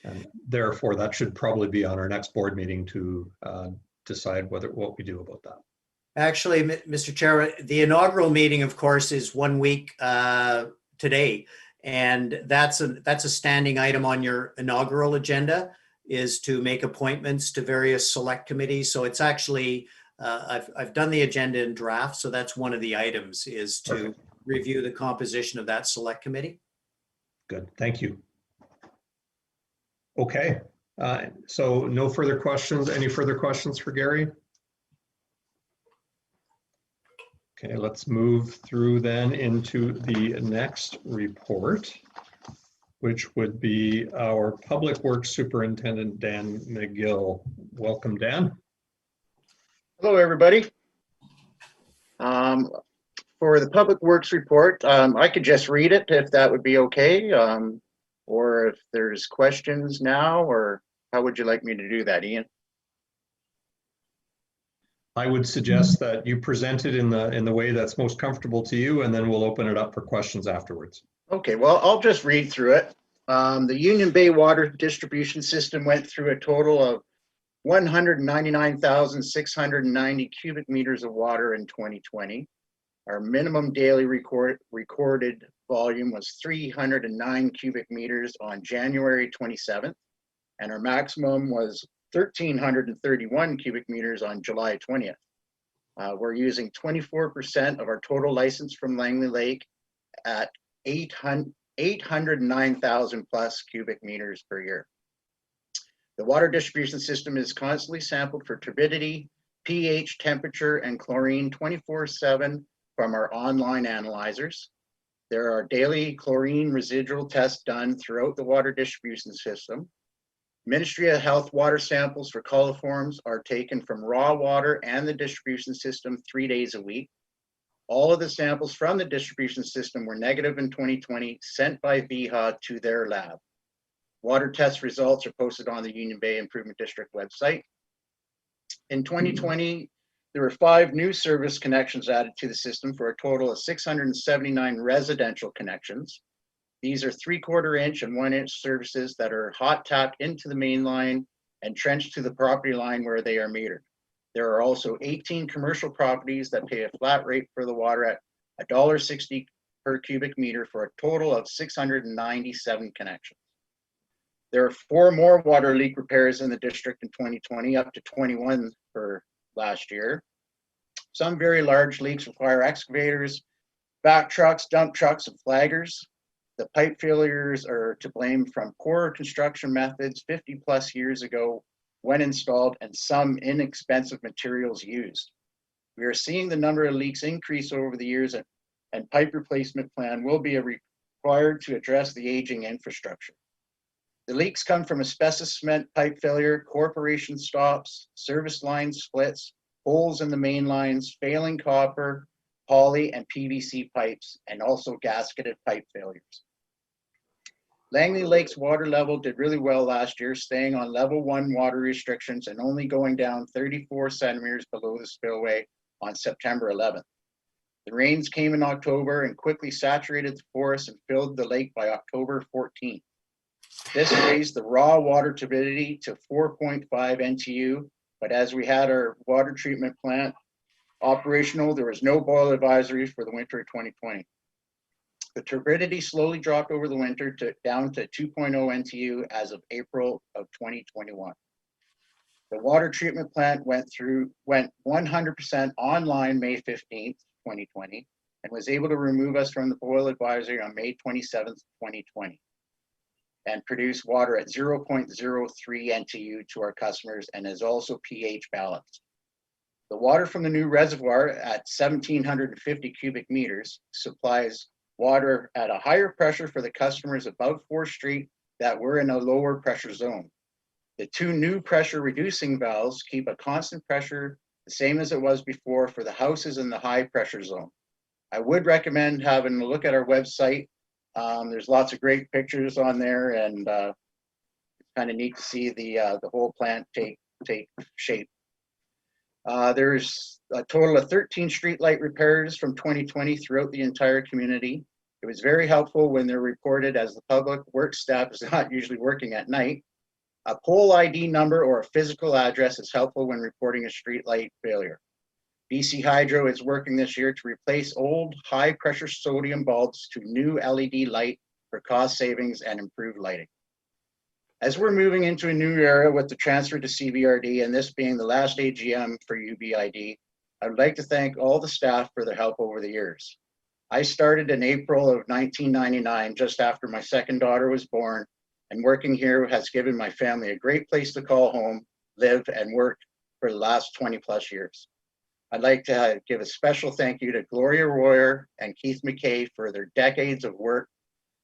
C: And therefore, that should probably be on our next board meeting to decide what we do about that.
G: Actually, Mr. Chair, the inaugural meeting, of course, is 1 week today. And that's a standing item on your inaugural agenda, is to make appointments to various select committees. So it's actually, I've done the agenda in draft. So that's one of the items, is to
C: Perfect.
G: review the composition of that select committee.
C: Good, thank you. Okay, so no further questions. Any further questions for Gary? Okay, let's move through then into the next report, which would be our Public Works Superintendent, Dan McGill. Welcome, Dan.
B: Hello, everybody. For the Public Works report, I could just read it if that would be okay. Or if there's questions now, or how would you like me to do that, Ian?
C: I would suggest that you present it in the way that's most comfortable to you, and then we'll open it up for questions afterwards.
B: Okay, well, I'll just read through it. The Union Bay Water Distribution System went through a total of 199,690 cubic meters of water in 2020. Our minimum daily recorded volume was 309 cubic meters on January 27th, and our maximum was 1,331 cubic meters on July 20th. We're using 24% of our total license from Langley Lake at 809,000 plus cubic meters per year. The water distribution system is constantly sampled for turbidity, pH, temperature, and chlorine 24/7 from our online analyzers. There are daily chlorine residual tests done throughout the water distribution system. Ministry of Health water samples for coliforms are taken from raw water and the distribution system 3 days a week. All of the samples from the distribution system were negative in 2020, sent by VHA to their lab. Water test results are posted on the Union Bay Improvement District website. In 2020, there were 5 new service connections added to the system for a total of 679 residential connections. These are 3/4 inch and 1 inch services that are hot tapped into the main line and trenched to the property line where they are metered. There are also 18 commercial properties that pay a flat rate for the water at $1.60 per cubic meter for a total of 697 connections. There are 4 more water leak repairs in the district in 2020, up to 21 for last year. Some very large leaks require excavators, back trucks, dump trucks, and flaggers. The pipe failures are to blame from poor construction methods 50 plus years ago when installed, and some inexpensive materials used. We are seeing the number of leaks increase over the years, and pipe replacement plan will be required to address the aging infrastructure. The leaks come from asbestos cement pipe failure, corporation stops, service line splits, holes in the main lines, failing copper, poly and PVC pipes, and also gasketed pipe failures. Langley Lake's water level did really well last year, staying on level 1 water restrictions and only going down 34 centimeters below the spillway on September 11th. The rains came in October and quickly saturated the forest and filled the lake by October 14th. This raised the raw water turbidity to 4.5 NTU, but as we had our water treatment plant operational, there was no boil advisory for the winter of 2020. The turbidity slowly dropped over the winter down to 2.0 NTU as of April of 2021. The water treatment plant went 100% online May 15th, 2020, and was able to remove us from the boil advisory on May 27th, 2020, and produce water at 0.03 NTU to our customers, and is also pH balanced. The water from the new reservoir at 1,750 cubic meters supplies water at a higher pressure for the customers above 4th Street that were in a lower pressure zone. The 2 new pressure reducing valves keep a constant pressure, the same as it was before, for the houses in the high pressure zone. I would recommend having a look at our website There's lots of great pictures on there, and it's kind of neat to see the whole plant take shape. There's a total of 13 streetlight repairs from 2020 throughout the entire community. It was very helpful when they're reported, as the public work staff is not usually working at night. A pole ID number or a physical address is helpful when reporting a streetlight failure. BC Hydro is working this year to replace old high-pressure sodium bulbs to new LED light for cost savings and improved lighting. As we're moving into a new era with the transfer to CBRD and this being the last AGM for UBID, I would like to thank all the staff for their help over the years. I started in April of 1999, just after my second daughter was born, and working here has given my family a great place to call home, live, and work for the last 20 plus years. I'd like to give a special thank you to Gloria Royer and Keith McKay for their decades of work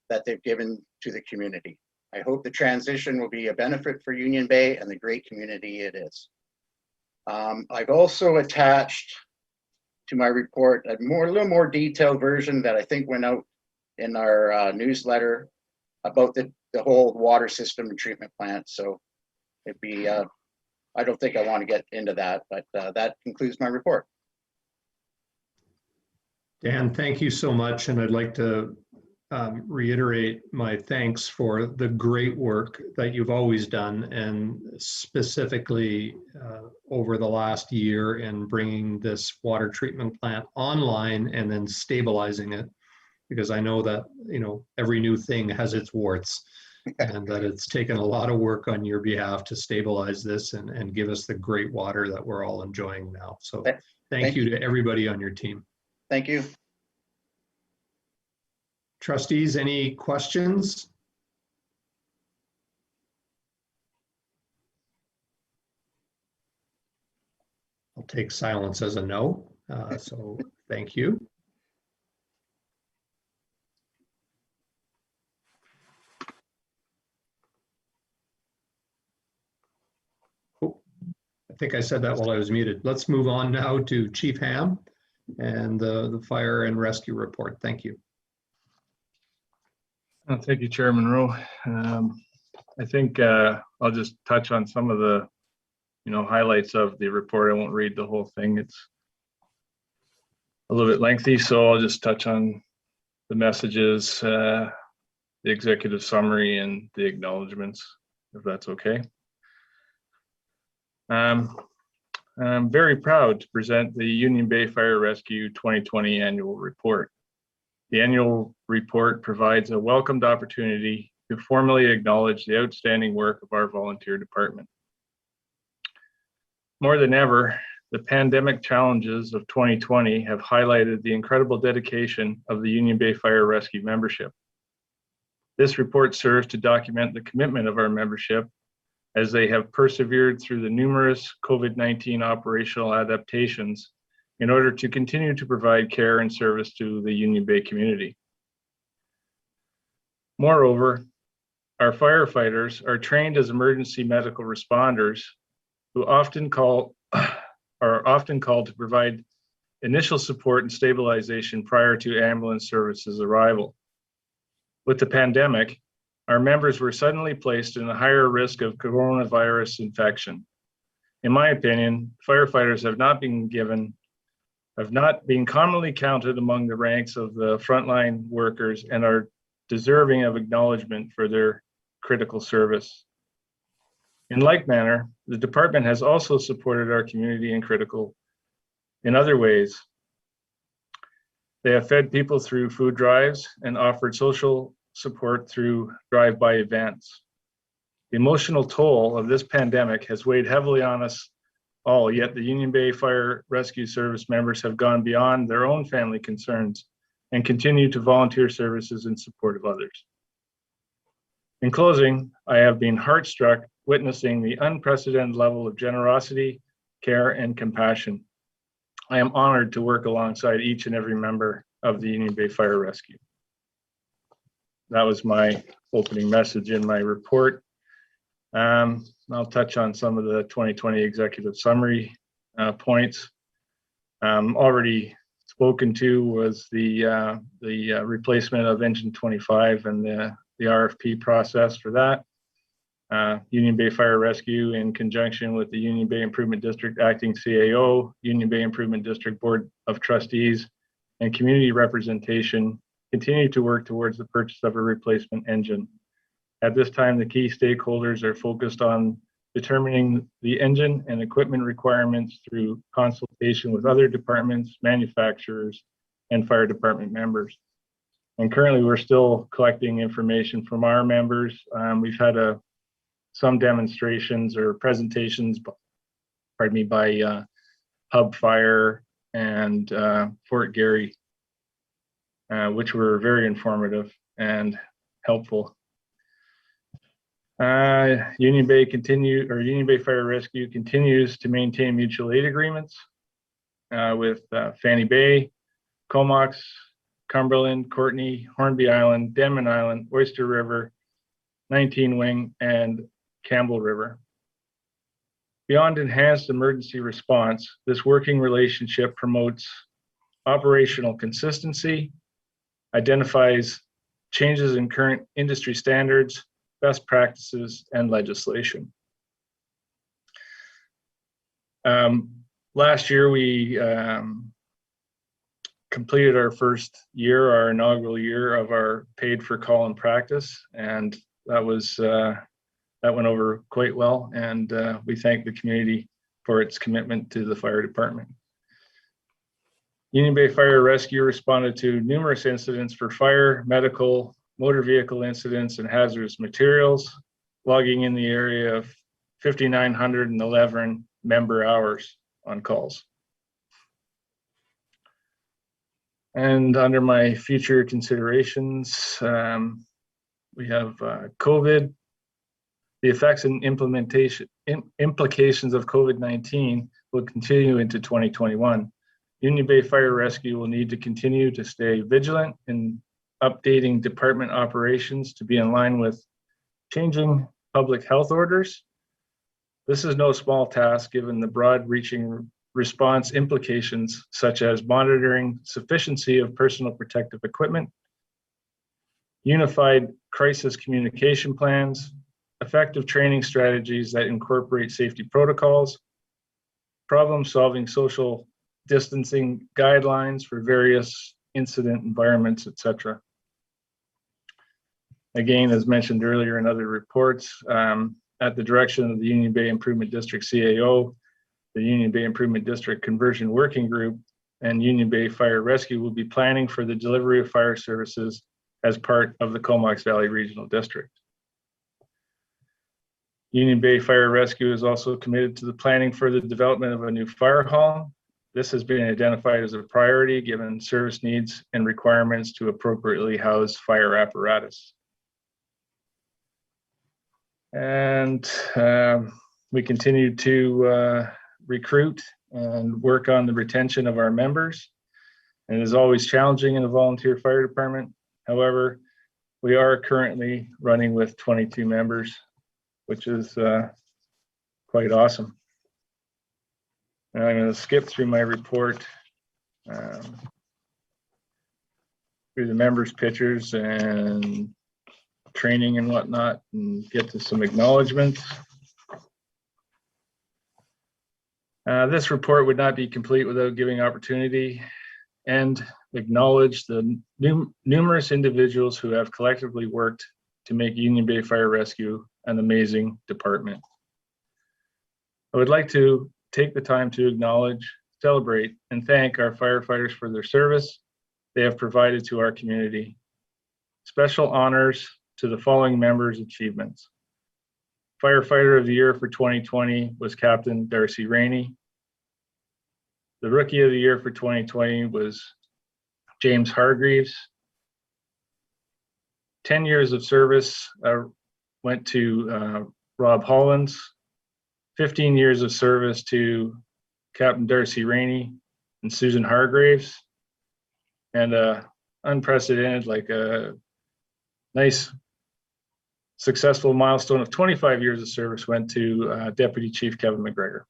B: that they've given to the community. I hope the transition will be a benefit for Union Bay and the great community it is. I've also attached to my report a little more detailed version that I think went out in our newsletter about the whole water system and treatment plant. So it'd be, I don't think I want to get into that, but that concludes my report.
C: Dan, thank you so much. And I'd like to reiterate my thanks for the great work that you've always done, and specifically over the last year in bringing this water treatment plant online and then stabilizing it, because I know that, you know, every new thing has its warts, and that it's taken a lot of work on your behalf to stabilize this and give us the great water that we're all enjoying now. So thank you to everybody on your team.
B: Thank you.
C: Trustees, any questions? I'll take silence as a no. So thank you. Oh, I think I said that while I was muted. Let's move on now to Chief Ham and the fire and rescue report. Thank you.
H: Thank you, Chairman Rowe. I think I'll just touch on some of the, highlights of the report. I won't read the whole thing. It's a little bit lengthy, so I'll just touch on the messages, the executive summary, and the acknowledgements, if that's okay. I'm very proud to present the Union Bay Fire Rescue 2020 annual report. The annual report provides a welcomed opportunity to formally acknowledge the outstanding work of our volunteer department. More than ever, the pandemic challenges of 2020 have highlighted the incredible dedication of the Union Bay Fire Rescue membership. This report serves to document the commitment of our membership as they have persevered through the numerous COVID-19 operational adaptations in order to continue to provide care and service to the Union Bay community. Moreover, our firefighters are trained as emergency medical responders who are often called to provide initial support and stabilization prior to ambulance services arrival. With the pandemic, our members were suddenly placed in a higher risk of coronavirus infection. In my opinion, firefighters have not been commonly counted among the ranks of the frontline workers and are deserving of acknowledgement for their critical service. In like manner, the department has also supported our community in other ways. They have fed people through food drives and offered social support through drive-by events. The emotional toll of this pandemic has weighed heavily on us all, yet the Union Bay Fire Rescue Service members have gone beyond their own family concerns and continue to volunteer services in support of others. In closing, I have been heartstruck witnessing the unprecedented level of generosity, care, and compassion. I am honored to work alongside each and every member of the Union Bay Fire Rescue. That was my opening message in my report. I'll touch on some of the 2020 executive summary points. Already spoken to was the replacement of engine 25 and the RFP process for that. Union Bay Fire Rescue, in conjunction with the Union Bay Improvement District Acting CAO, Union Bay Improvement District Board of Trustees, and community representation, continue to work towards the purchase of a replacement engine. At this time, the key stakeholders are focused on determining the engine and equipment requirements through consultation with other departments, manufacturers, and fire department members. And currently, we're still collecting information from our members. We've had some demonstrations or presentations, by Hub Fire and Fort Garry, which were very informative and helpful. Union Bay Fire Rescue continues to maintain mutual aid agreements with Fanny Bay, Comox, Cumberland, Courtney, Hornby Island, Denman Island, Oyster River, 19 Wing, and Campbell River. Beyond enhanced emergency response, this working relationship promotes operational consistency, identifies changes in current industry standards, best practices, and legislation. Last year, we completed our first year, our inaugural year of our paid for call and practice, and that went over quite well, and we thank the community for its commitment to the fire department. Union Bay Fire Rescue responded to numerous incidents for fire, medical, motor vehicle incidents, and hazardous materials, logging in the area of 5,911 member hours on calls. And under my future considerations, we have COVID. The effects and implications of COVID-19 will continue into 2021. Union Bay Fire Rescue will need to continue to stay vigilant in updating department operations to be in line with changing public health orders. This is no small task given the broad-reaching response implications such as monitoring sufficiency of personal protective equipment, unified crisis communication plans, effective training strategies that incorporate safety protocols, problem-solving social distancing guidelines for various incident environments, etc. Again, as mentioned earlier in other reports, at the direction of the Union Bay Improvement District CAO, the Union Bay Improvement District Conversion Working Group, and Union Bay Fire Rescue will be planning for the delivery of fire services as part of the Comox Valley Regional District. Union Bay Fire Rescue is also committed to the planning for the development of a new fire hall. This has been identified as a priority given service needs and requirements to appropriately house fire apparatus. And we continue to recruit and work on the retention of our members. And it is always challenging in a volunteer fire department. However, we are currently running with 22 members, which is quite awesome. And I'm going to skip through my report, through the members' pictures and training and whatnot, and get to some acknowledgements. This report would not be complete without giving opportunity and acknowledge the numerous individuals who have collectively worked to make Union Bay Fire Rescue an amazing department. I would like to take the time to acknowledge, celebrate, and thank our firefighters for their service they have provided to our community. Special honors to the following members' achievements. Firefighter of the Year for 2020 was Captain Darcy Rainey. The Rookie of the Year for 2020 was James Hargreaves. 10 years of service went to Rob Hollins. 15 years of service to Captain Darcy Rainey and Susan Hargraves. And unprecedented, like a nice successful milestone of 25 years of service went to Deputy Chief Kevin McGregor.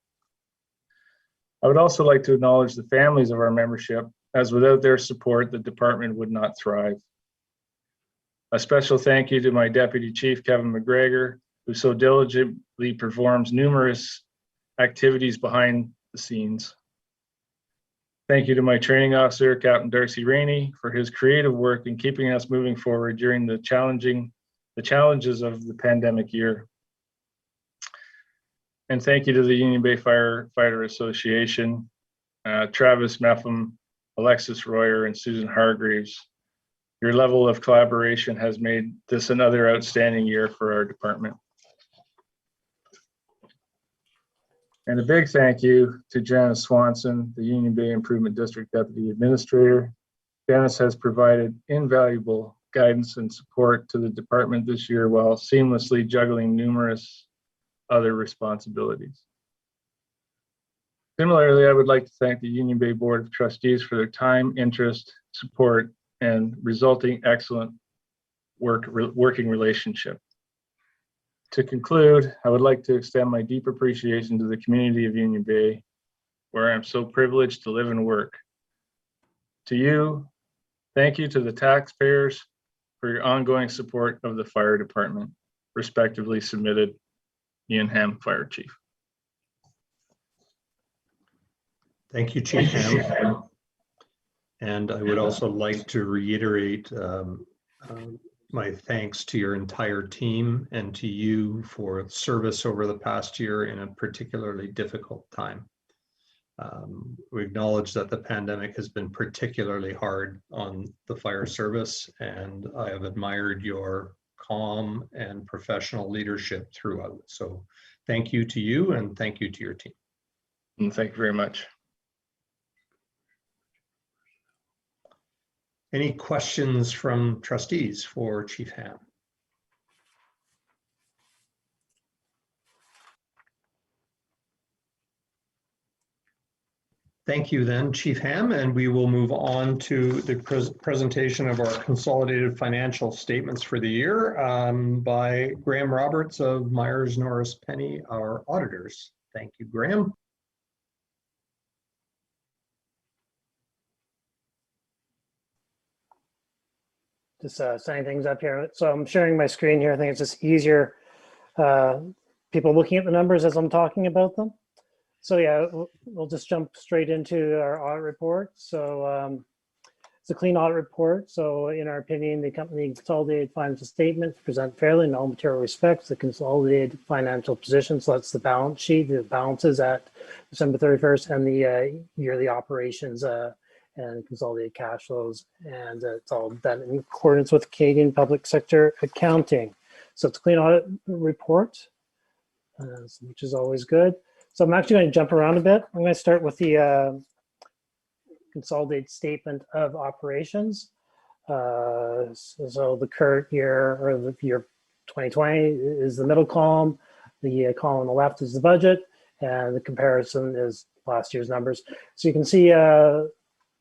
H: I would also like to acknowledge the families of our membership as without their support, the department would not thrive. A special thank you to my Deputy Chief, Kevin McGregor, who so diligently performs numerous activities behind the scenes. Thank you to my training officer, Captain Darcy Rainey, for his creative work in keeping us moving forward during the challenges of the pandemic year. And thank you to the Union Bay Firefighter Association, Travis Meffam, Alexis Royer, and Susan Hargreaves. Your level of collaboration has made this another outstanding year for our department. And a big thank you to Janice Swanson, the Union Bay Improvement District Deputy Administrator. Janice has provided invaluable guidance and support to the department this year while seamlessly juggling numerous other responsibilities. Similarly, I would like to thank the Union Bay Board of Trustees for their time, interest, support, and resulting excellent working relationship. To conclude, I would like to extend my deep appreciation to the community of Union Bay, where I'm so privileged to live and work. To you, thank you to the taxpayers for your ongoing support of the fire department. Respectively submitted, Ian Ham, Fire Chief.
C: Thank you, Chief Ham. And I would also like to reiterate my thanks to your entire team and to you for service over the past year in a particularly difficult time. We acknowledge that the pandemic has been particularly hard on the fire service, and I have admired your calm and professional leadership throughout. So thank you to you, and thank you to your team.
H: And thank you very much.
C: Any questions from trustees for Chief Ham? Thank you then, Chief Ham, and we will move on to the presentation of our consolidated financial statements for the year by Graham Roberts of Myers Norris Penny, our auditors. Thank you, Graham.
I: Just setting things up here. So I'm sharing my screen here. I think it's just easier people looking at the numbers as I'm talking about them. So yeah, we'll just jump straight into our audit report. So it's a clean audit report. So in our opinion, the company consolidated financial statements present fairly in all material respects. The consolidated financial position, so that's the balance sheet, the balances at December 31st, and the yearly operations and consolidated cash flows, and it's all done in accordance with Canadian public sector accounting. So it's a clean audit report, which is always good. So I'm actually going to jump around a bit. I'm going to start with the consolidated statement of operations. So the current year, or the year 2020, is the middle column. The column on the left is the budget, and the comparison is last year's numbers. So you can see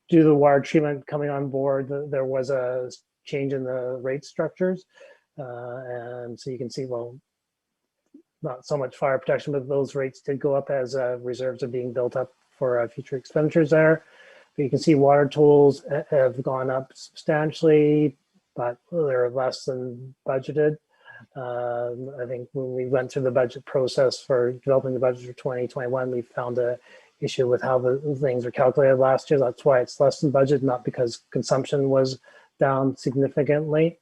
I: due to the water treatment coming on board, there was a change in the rate structures. And so you can see, well, not so much fire protection, but those rates did go up as reserves are being built up for future expenditures there. But you can see water tolls have gone up substantially, but they're less than budgeted. I think when we went through the budget process for developing the budget for 2021, we found a issue with how the things were calculated last year. That's why it's less than budget, not because consumption was down significantly.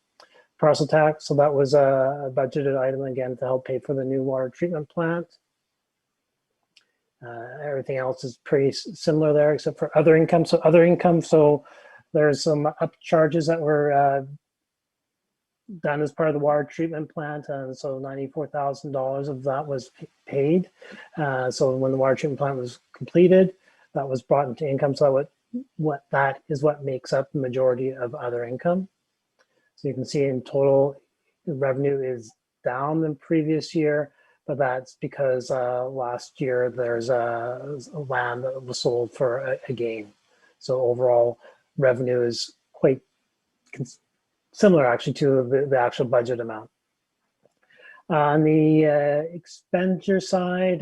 I: Parcel tax, so that was a budgeted item again to help pay for the new water treatment plant. Everything else is pretty similar there, except for other income. So other income, so there's some up charges that were done as part of the water treatment plant, and so $94,000 of that was paid. So when the water treatment plant was completed, that was brought into income. So that is what makes up the majority of other income. So you can see in total, the revenue is down than previous year, but that's because last year there's a land that was sold for a gain. So overall revenue is quite similar actually to the actual budget amount. On the expenditure side,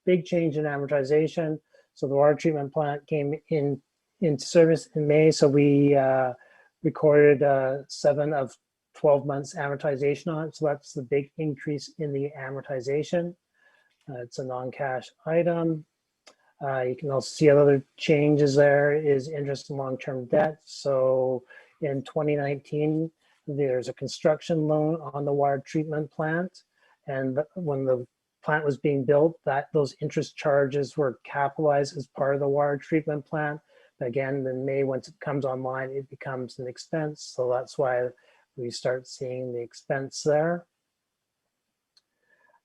I: big change in amortization. So the water treatment plant came in into service in May. So we recorded 7 of 12 months amortization on it. So that's the big increase in the amortization. It's a non-cash item. You can also see other changes there is interest and long-term debt. So in 2019, there's a construction loan on the water treatment plant. And when the plant was being built, those interest charges were capitalized as part of the water treatment plant. But again, in May, once it comes online, it becomes an expense. So that's why we start seeing the expense there.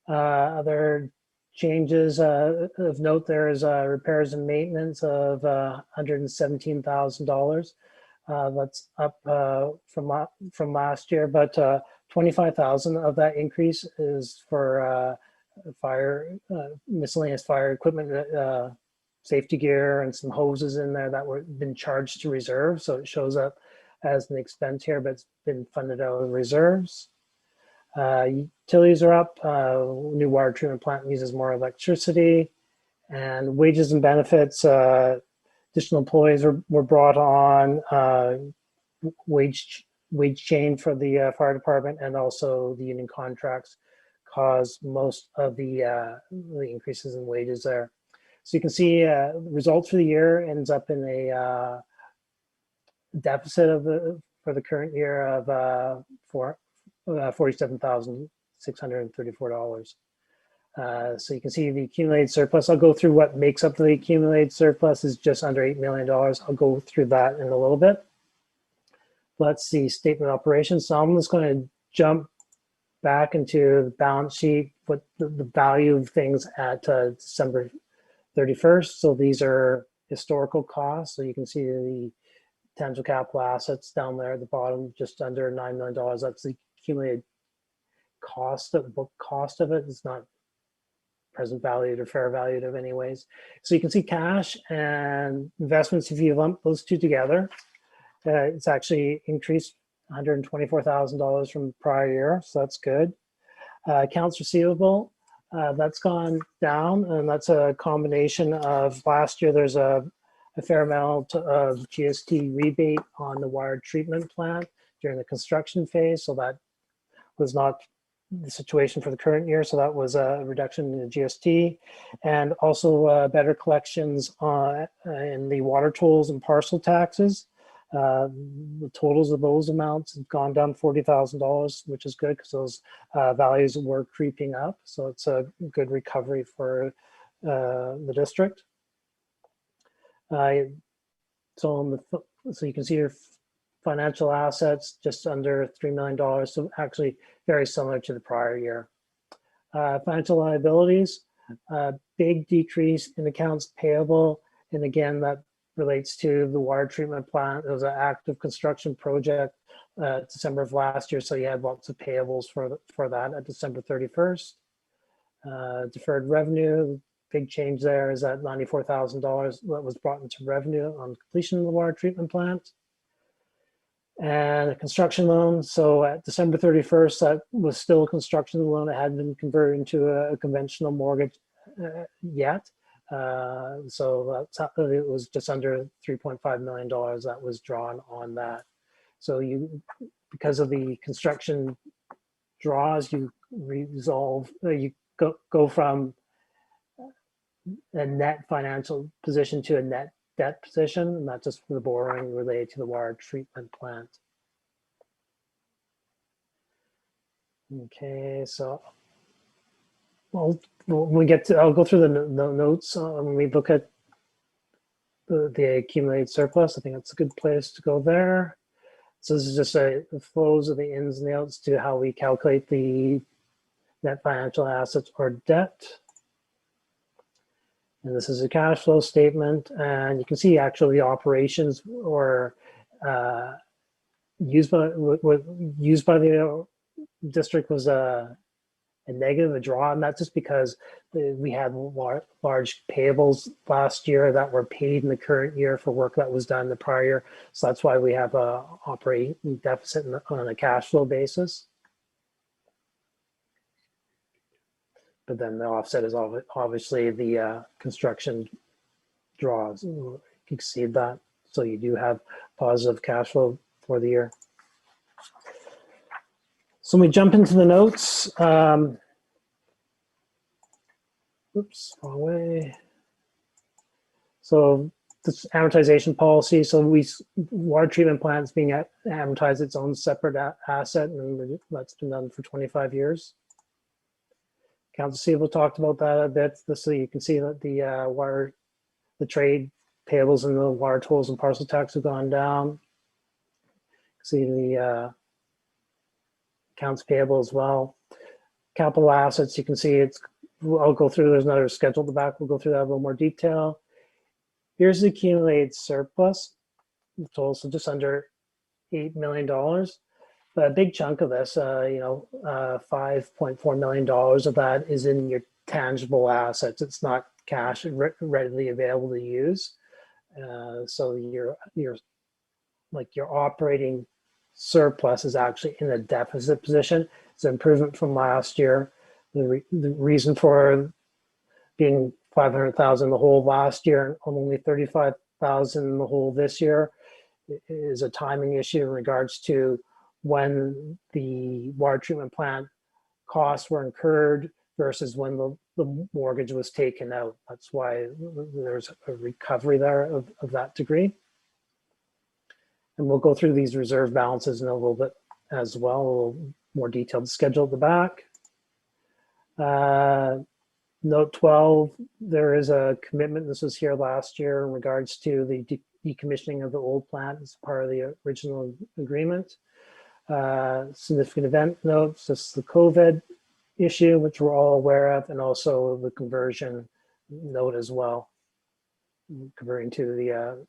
I: Other changes of note, there is repairs and maintenance of $117,000. That's up from last year, but 25,000 of that increase is for miscellaneous fire equipment, safety gear, and some hoses in there that were been charged to reserve. So it shows up as an expense here, but it's been funded out of reserves. Utilities are up. New water treatment plant uses more electricity, and wages and benefits. Additional employees were brought on. Wage change for the fire department, and also the union contracts caused most of the increases in wages there. So you can see results for the year ends up in a deficit for the current year of $47,634. So you can see the accumulated surplus. I'll go through what makes up the accumulated surplus is just under $8 million. I'll go through that in a little bit. Let's see, statement of operations. So I'm just going to jump back into the balance sheet, what the value of things at December 31st. So these are historical costs. So you can see the tangible capital assets down there at the bottom, just under $9 million. That's the accumulated cost of book cost of it. It's not present valued or fair valued of anyways. So you can see cash and investments. If you lump those two together, it's actually increased $124,000 from the prior year. So that's good. Accounts receivable, that's gone down, and that's a combination of last year there's a fair amount of GST rebate on the water treatment plant during the construction phase. So that was not the situation for the current year. So that was a reduction in the GST, and also better collections in the water tolls and parcel taxes. The totals of those amounts have gone down $40,000, which is good because those values were creeping up. So it's a good recovery for the district. So you can see your financial assets just under $3 million. So actually very similar to the prior year. Financial liabilities, big decrease in accounts payable. And again, that relates to the water treatment plant. It was an active construction project December of last year. So you had lots of payables for that at December 31st. Deferred revenue, big change there is that $94,000 that was brought into revenue on completion of the water treatment plant. And a construction loan. So at December 31st, that was still a construction loan. It hadn't been converted into a conventional mortgage yet. So that's how, it was just under $3.5 million that was drawn on that. So because of the construction draws, you go from a net financial position to a net debt position, and not just for the borrowing related to the water treatment plant. Okay, so well, I'll go through the notes when we look at the accumulated surplus. I think that's a good place to go there. So this is just the flows of the ins and the outs to how we calculate the net financial assets or debt. And this is a cash flow statement, and you can see actually the operations were used by the district was a negative, a draw, and that's just because we had large payables last year that were paid in the current year for work that was done the prior year. So that's why we have a operating deficit on a cash flow basis. But then the offset is obviously the construction draws exceed that. So you do have positive cash flow for the year. So when we jump into the notes, oops, wrong way. So this amortization policy, so water treatment plants being amortized its own separate asset, and that's been done for 25 years. Accounts receivable talked about that a bit. So you can see that the trade payables and the water tolls and parcel tax have gone down. See the accounts payable as well. Capital assets, you can see I'll go through, there's another schedule at the back. We'll go through that in a little more detail. Here's the accumulated surplus, total, so just under $8 million. But a big chunk of this, $5.4 million of that is in your tangible assets. It's not cash readily available to use. So your operating surplus is actually in a deficit position. It's an improvement from last year. The reason for being 500,000 in the hole last year and only 35,000 in the hole this year is a timing issue in regards to when the water treatment plant costs were incurred versus when the mortgage was taken out. That's why there's a recovery there of that degree. And we'll go through these reserve balances in a little bit as well, a little more detailed schedule at the back. Note 12, there is a commitment, this was here last year, in regards to the decommissioning of the old plant as part of the original agreement. Significant event notes, this is the COVID issue, which we're all aware of, and also the conversion note as well, converting to the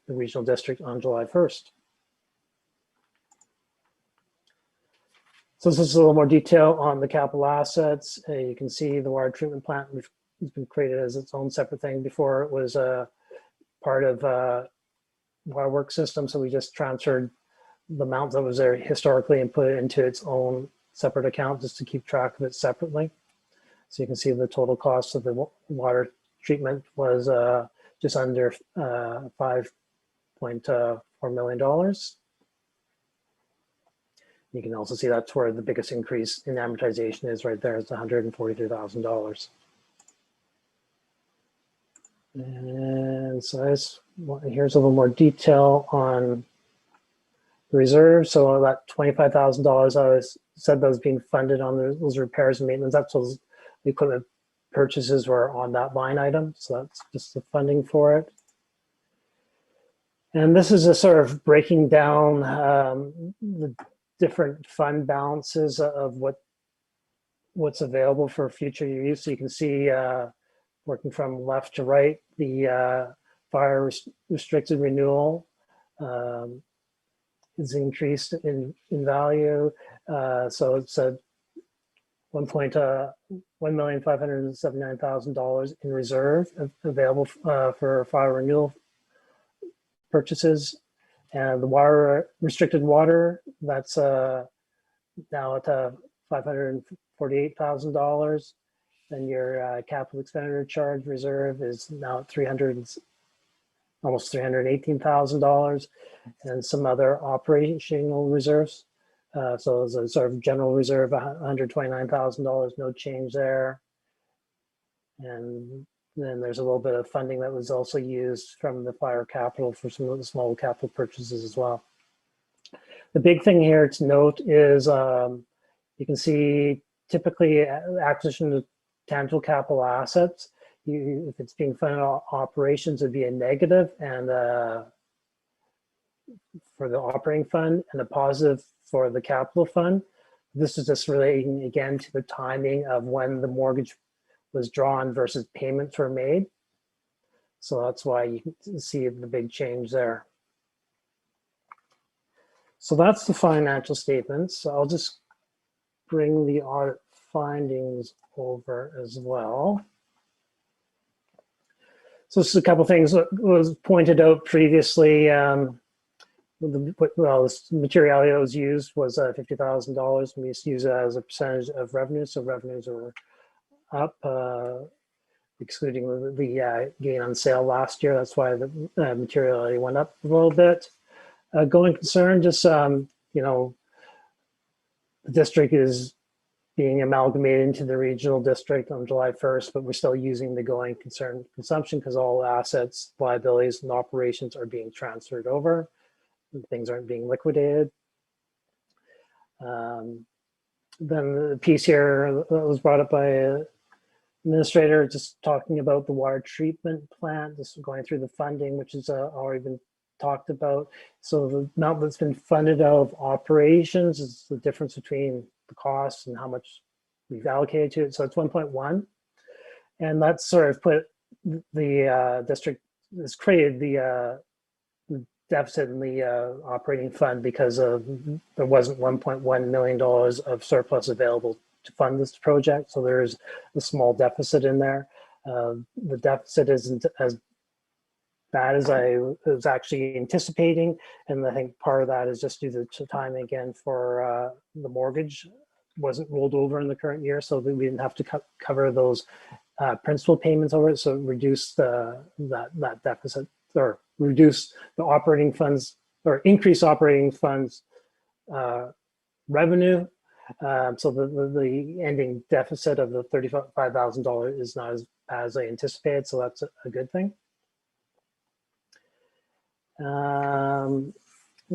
I: regional district on July 1st. So this is a little more detail on the capital assets. You can see the water treatment plant has been created as its own separate thing. Before it was a part of Waterworks system, so we just transferred the amount that was there historically and put it into its own separate account just to keep track of it separately. So you can see the total cost of the water treatment was just under $5.4 million. You can also see that's where the biggest increase in amortization is right there. It's $143,000. And so here's a little more detail on the reserve. So that $25,000 said that was being funded on those repairs and maintenance. That's those the equipment purchases were on that line item. So that's just the funding for it. And this is a sort of breaking down the different fund balances of what's available for future use. So you can see working from left to right, the fire restricted renewal is increased in value. So it's a $1,579,000 in reserve available for fire renewal purchases. And the water restricted water, that's now at $548,000. And your capital expenditure charge reserve is now at almost $318,000, and some other operational reserves. So there's a sort of general reserve, $129,000, no change there. And then there's a little bit of funding that was also used from the fire capital for some of the small capital purchases as well. The big thing here to note is you can see typically acquisition of tangible capital assets. If it's being funded on operations, it would be a negative and for the operating fund and a positive for the capital fund. This is just relating again to the timing of when the mortgage was drawn versus payments were made. So that's why you can see the big change there. So that's the financial statements. So I'll just bring the audit findings over as well. So this is a couple things that was pointed out previously. The materiality that was used was $50,000. We used to use it as a percentage of revenue. So revenues are up. excluding the gain on sale last year. That's why the materiality went up a little bit. Going concern, just, the district is being amalgamated into the regional district on July 1st, but we're still using the going concern consumption because all assets, liabilities, and operations are being transferred over. Things aren't being liquidated. Then the piece here that was brought up by an administrator, just talking about the water treatment plant, just going through the funding, which has already been talked about. So the amount that's been funded out of operations is the difference between the costs and how much we've allocated to it. So it's 1.1. And that's sort of put the district has created the deficit in the operating fund because there wasn't $1.1 million of surplus available to fund this project. So there's a small deficit in there. The deficit isn't as bad as I was actually anticipating. And I think part of that is just due to timing again for the mortgage wasn't rolled over in the current year. So that we didn't have to cover those principal payments over it. So reduce that deficit, or reduce the operating funds, or increase operating funds revenue. So the ending deficit of the $35,000 is not as bad as I anticipated. So that's a good thing.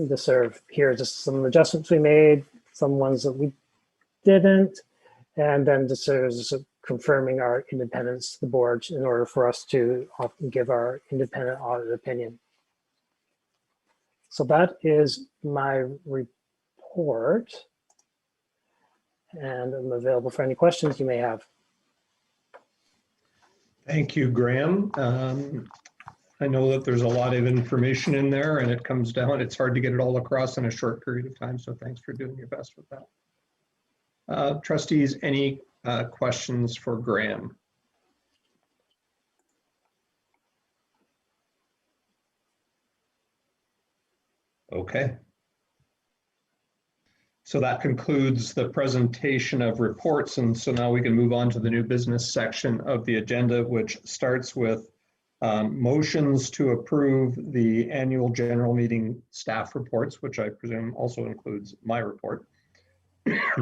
I: Just sort of here, just some adjustments we made, some ones that we didn't, and then just sort of confirming our independence to the board in order for us to give our independent audit opinion. So that is my report, and I'm available for any questions you may have.
C: Thank you, Graham. I know that there's a lot of information in there and it comes down, it's hard to get it all across in a short period of time. So thanks for doing your best with that. Trustees, any questions for Graham? Okay. So that concludes the presentation of reports. And so now we can move on to the new business section of the agenda, which starts with motions to approve the annual general meeting staff reports, which I presume also includes my report.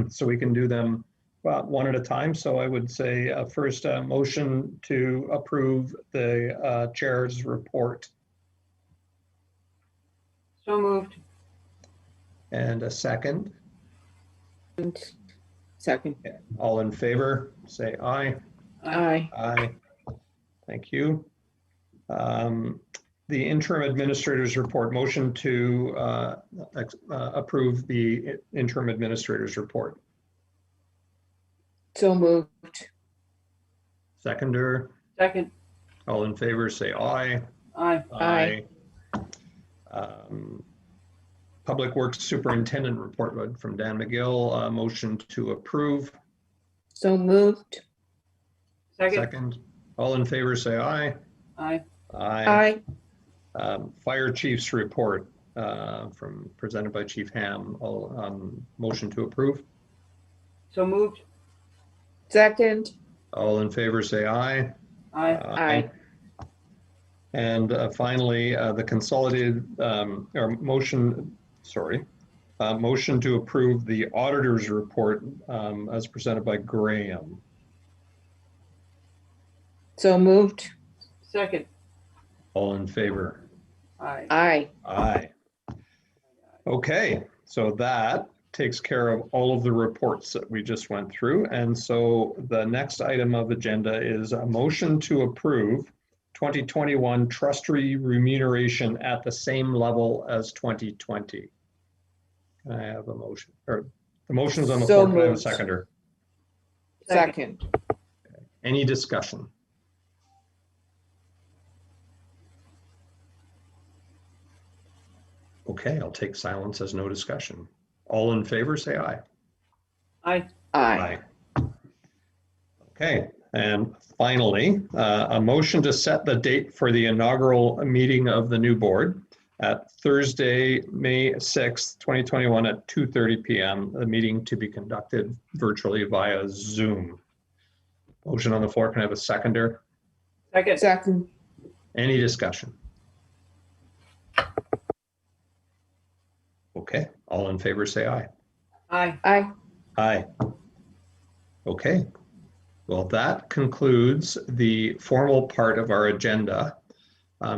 C: So we can do them one at a time. So I would say first motion to approve the chair's report.
E: So moved.
C: And a second.
A: Second.
C: All in favor, say aye.
A: Aye.
C: Aye. Thank you. The interim administrator's report, motion to approve the interim administrator's report.
A: So moved.
C: Seconder,
E: Second.
C: all in favor, say aye.
E: Aye.
A: Aye.
C: Public Works Superintendent report from Dan McGill, motion to approve.
A: So moved.
E: Second.
C: Second, all in favor, say aye.
E: Aye.
C: Aye. Fire Chief's report presented by Chief Ham, motion to approve.
E: So moved.
A: Second.
C: All in favor, say aye.
E: Aye.
A: Aye.
C: And finally, the consolidated motion to approve the auditor's report as presented by Graham.
A: So moved.
E: Second.
C: All in favor?
E: Aye.
A: Aye.
C: Aye. Okay, so that takes care of all of the reports that we just went through. And so the next item of agenda is a motion to approve 2021 trustee remuneration at the same level as 2020. Can I have a motion? Or the motion is on the
A: So
C: floor. Can I have a
A: moved.
C: seconder?
A: Second.
C: Any discussion? Okay, I'll take silence as no discussion. All in favor, say aye.
E: Aye.
A: Aye.
C: Okay, and finally, a motion to set the date for the inaugural meeting of the new board at Thursday, May 6th, 2021 at 2:30 p.m. The meeting to be conducted virtually via Zoom. Motion on the floor. Can I have a seconder?
E: Second.
D: Second.
C: Any discussion? Okay, all in favor, say aye.
E: Aye.
D: Aye.
C: Aye. Okay. Well, that concludes the formal part of our agenda.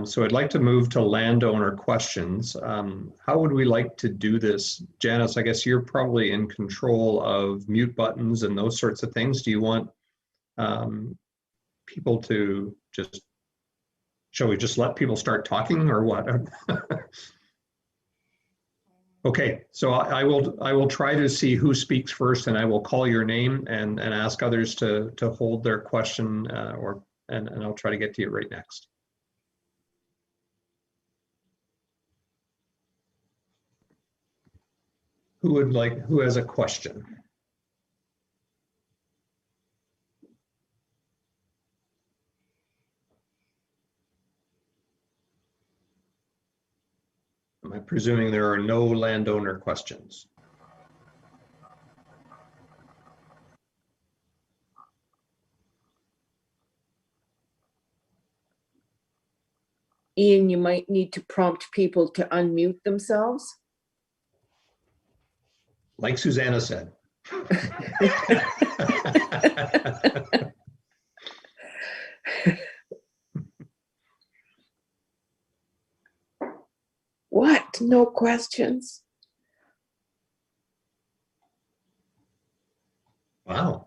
C: So I'd like to move to landowner questions. How would we like to do this? Janice, I guess you're probably in control of mute buttons and those sorts of things. Do you want people to just, shall we just let people start talking or what? Okay, so I will try to see who speaks first, and I will call your name and ask others to hold their question, and I'll try to get to you right next. Who has a question? Am I presuming there are no landowner questions?
A: Ian, you might need to prompt people to unmute themselves.
C: Like Susanna said.
A: What? No questions?
C: Wow.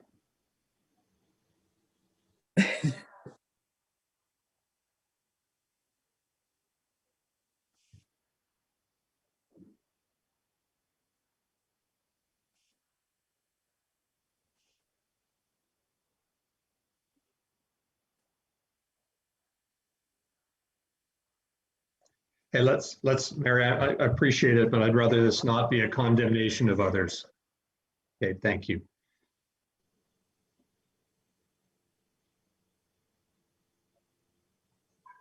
C: Hey, Mary, I appreciate it, but I'd rather this not be a condemnation of others. Okay, thank you.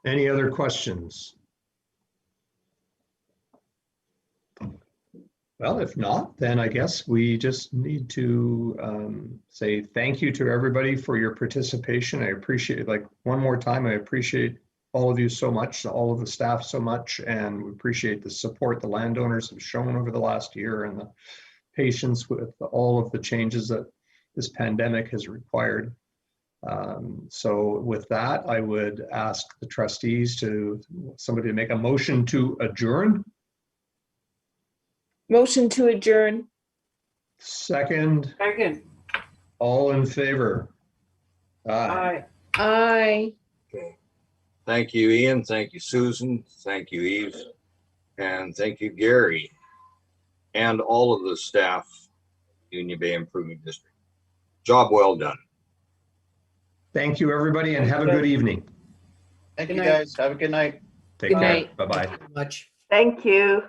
C: Any other questions? Well, if not, then I guess we just need to say thank you to everybody for your participation. I appreciate, like, one more time, I appreciate all of you so much, all of the staff so much, and we appreciate the support the landowners have shown over the last year and the patience with all of the changes that this pandemic has required. So with that, I would ask the trustees somebody to make a motion to adjourn.
A: Motion to adjourn.
C: Second,
E: Second.
C: all in favor?
E: Aye.
A: Aye.
F: Okay. Thank you, Ian. Thank you, Susan. Thank you, Eve. And thank you, Gary. And all of the staff, Union Bay Improvement District. Job well done.
C: Thank you, everybody, and have a good evening.
B: Thank
E: Good
B: you,
E: night.
B: guys. Have a good night.
C: Take
A: Good
C: care.
A: night.
C: Bye-bye.
G: Thank you very much.
D: Thank you.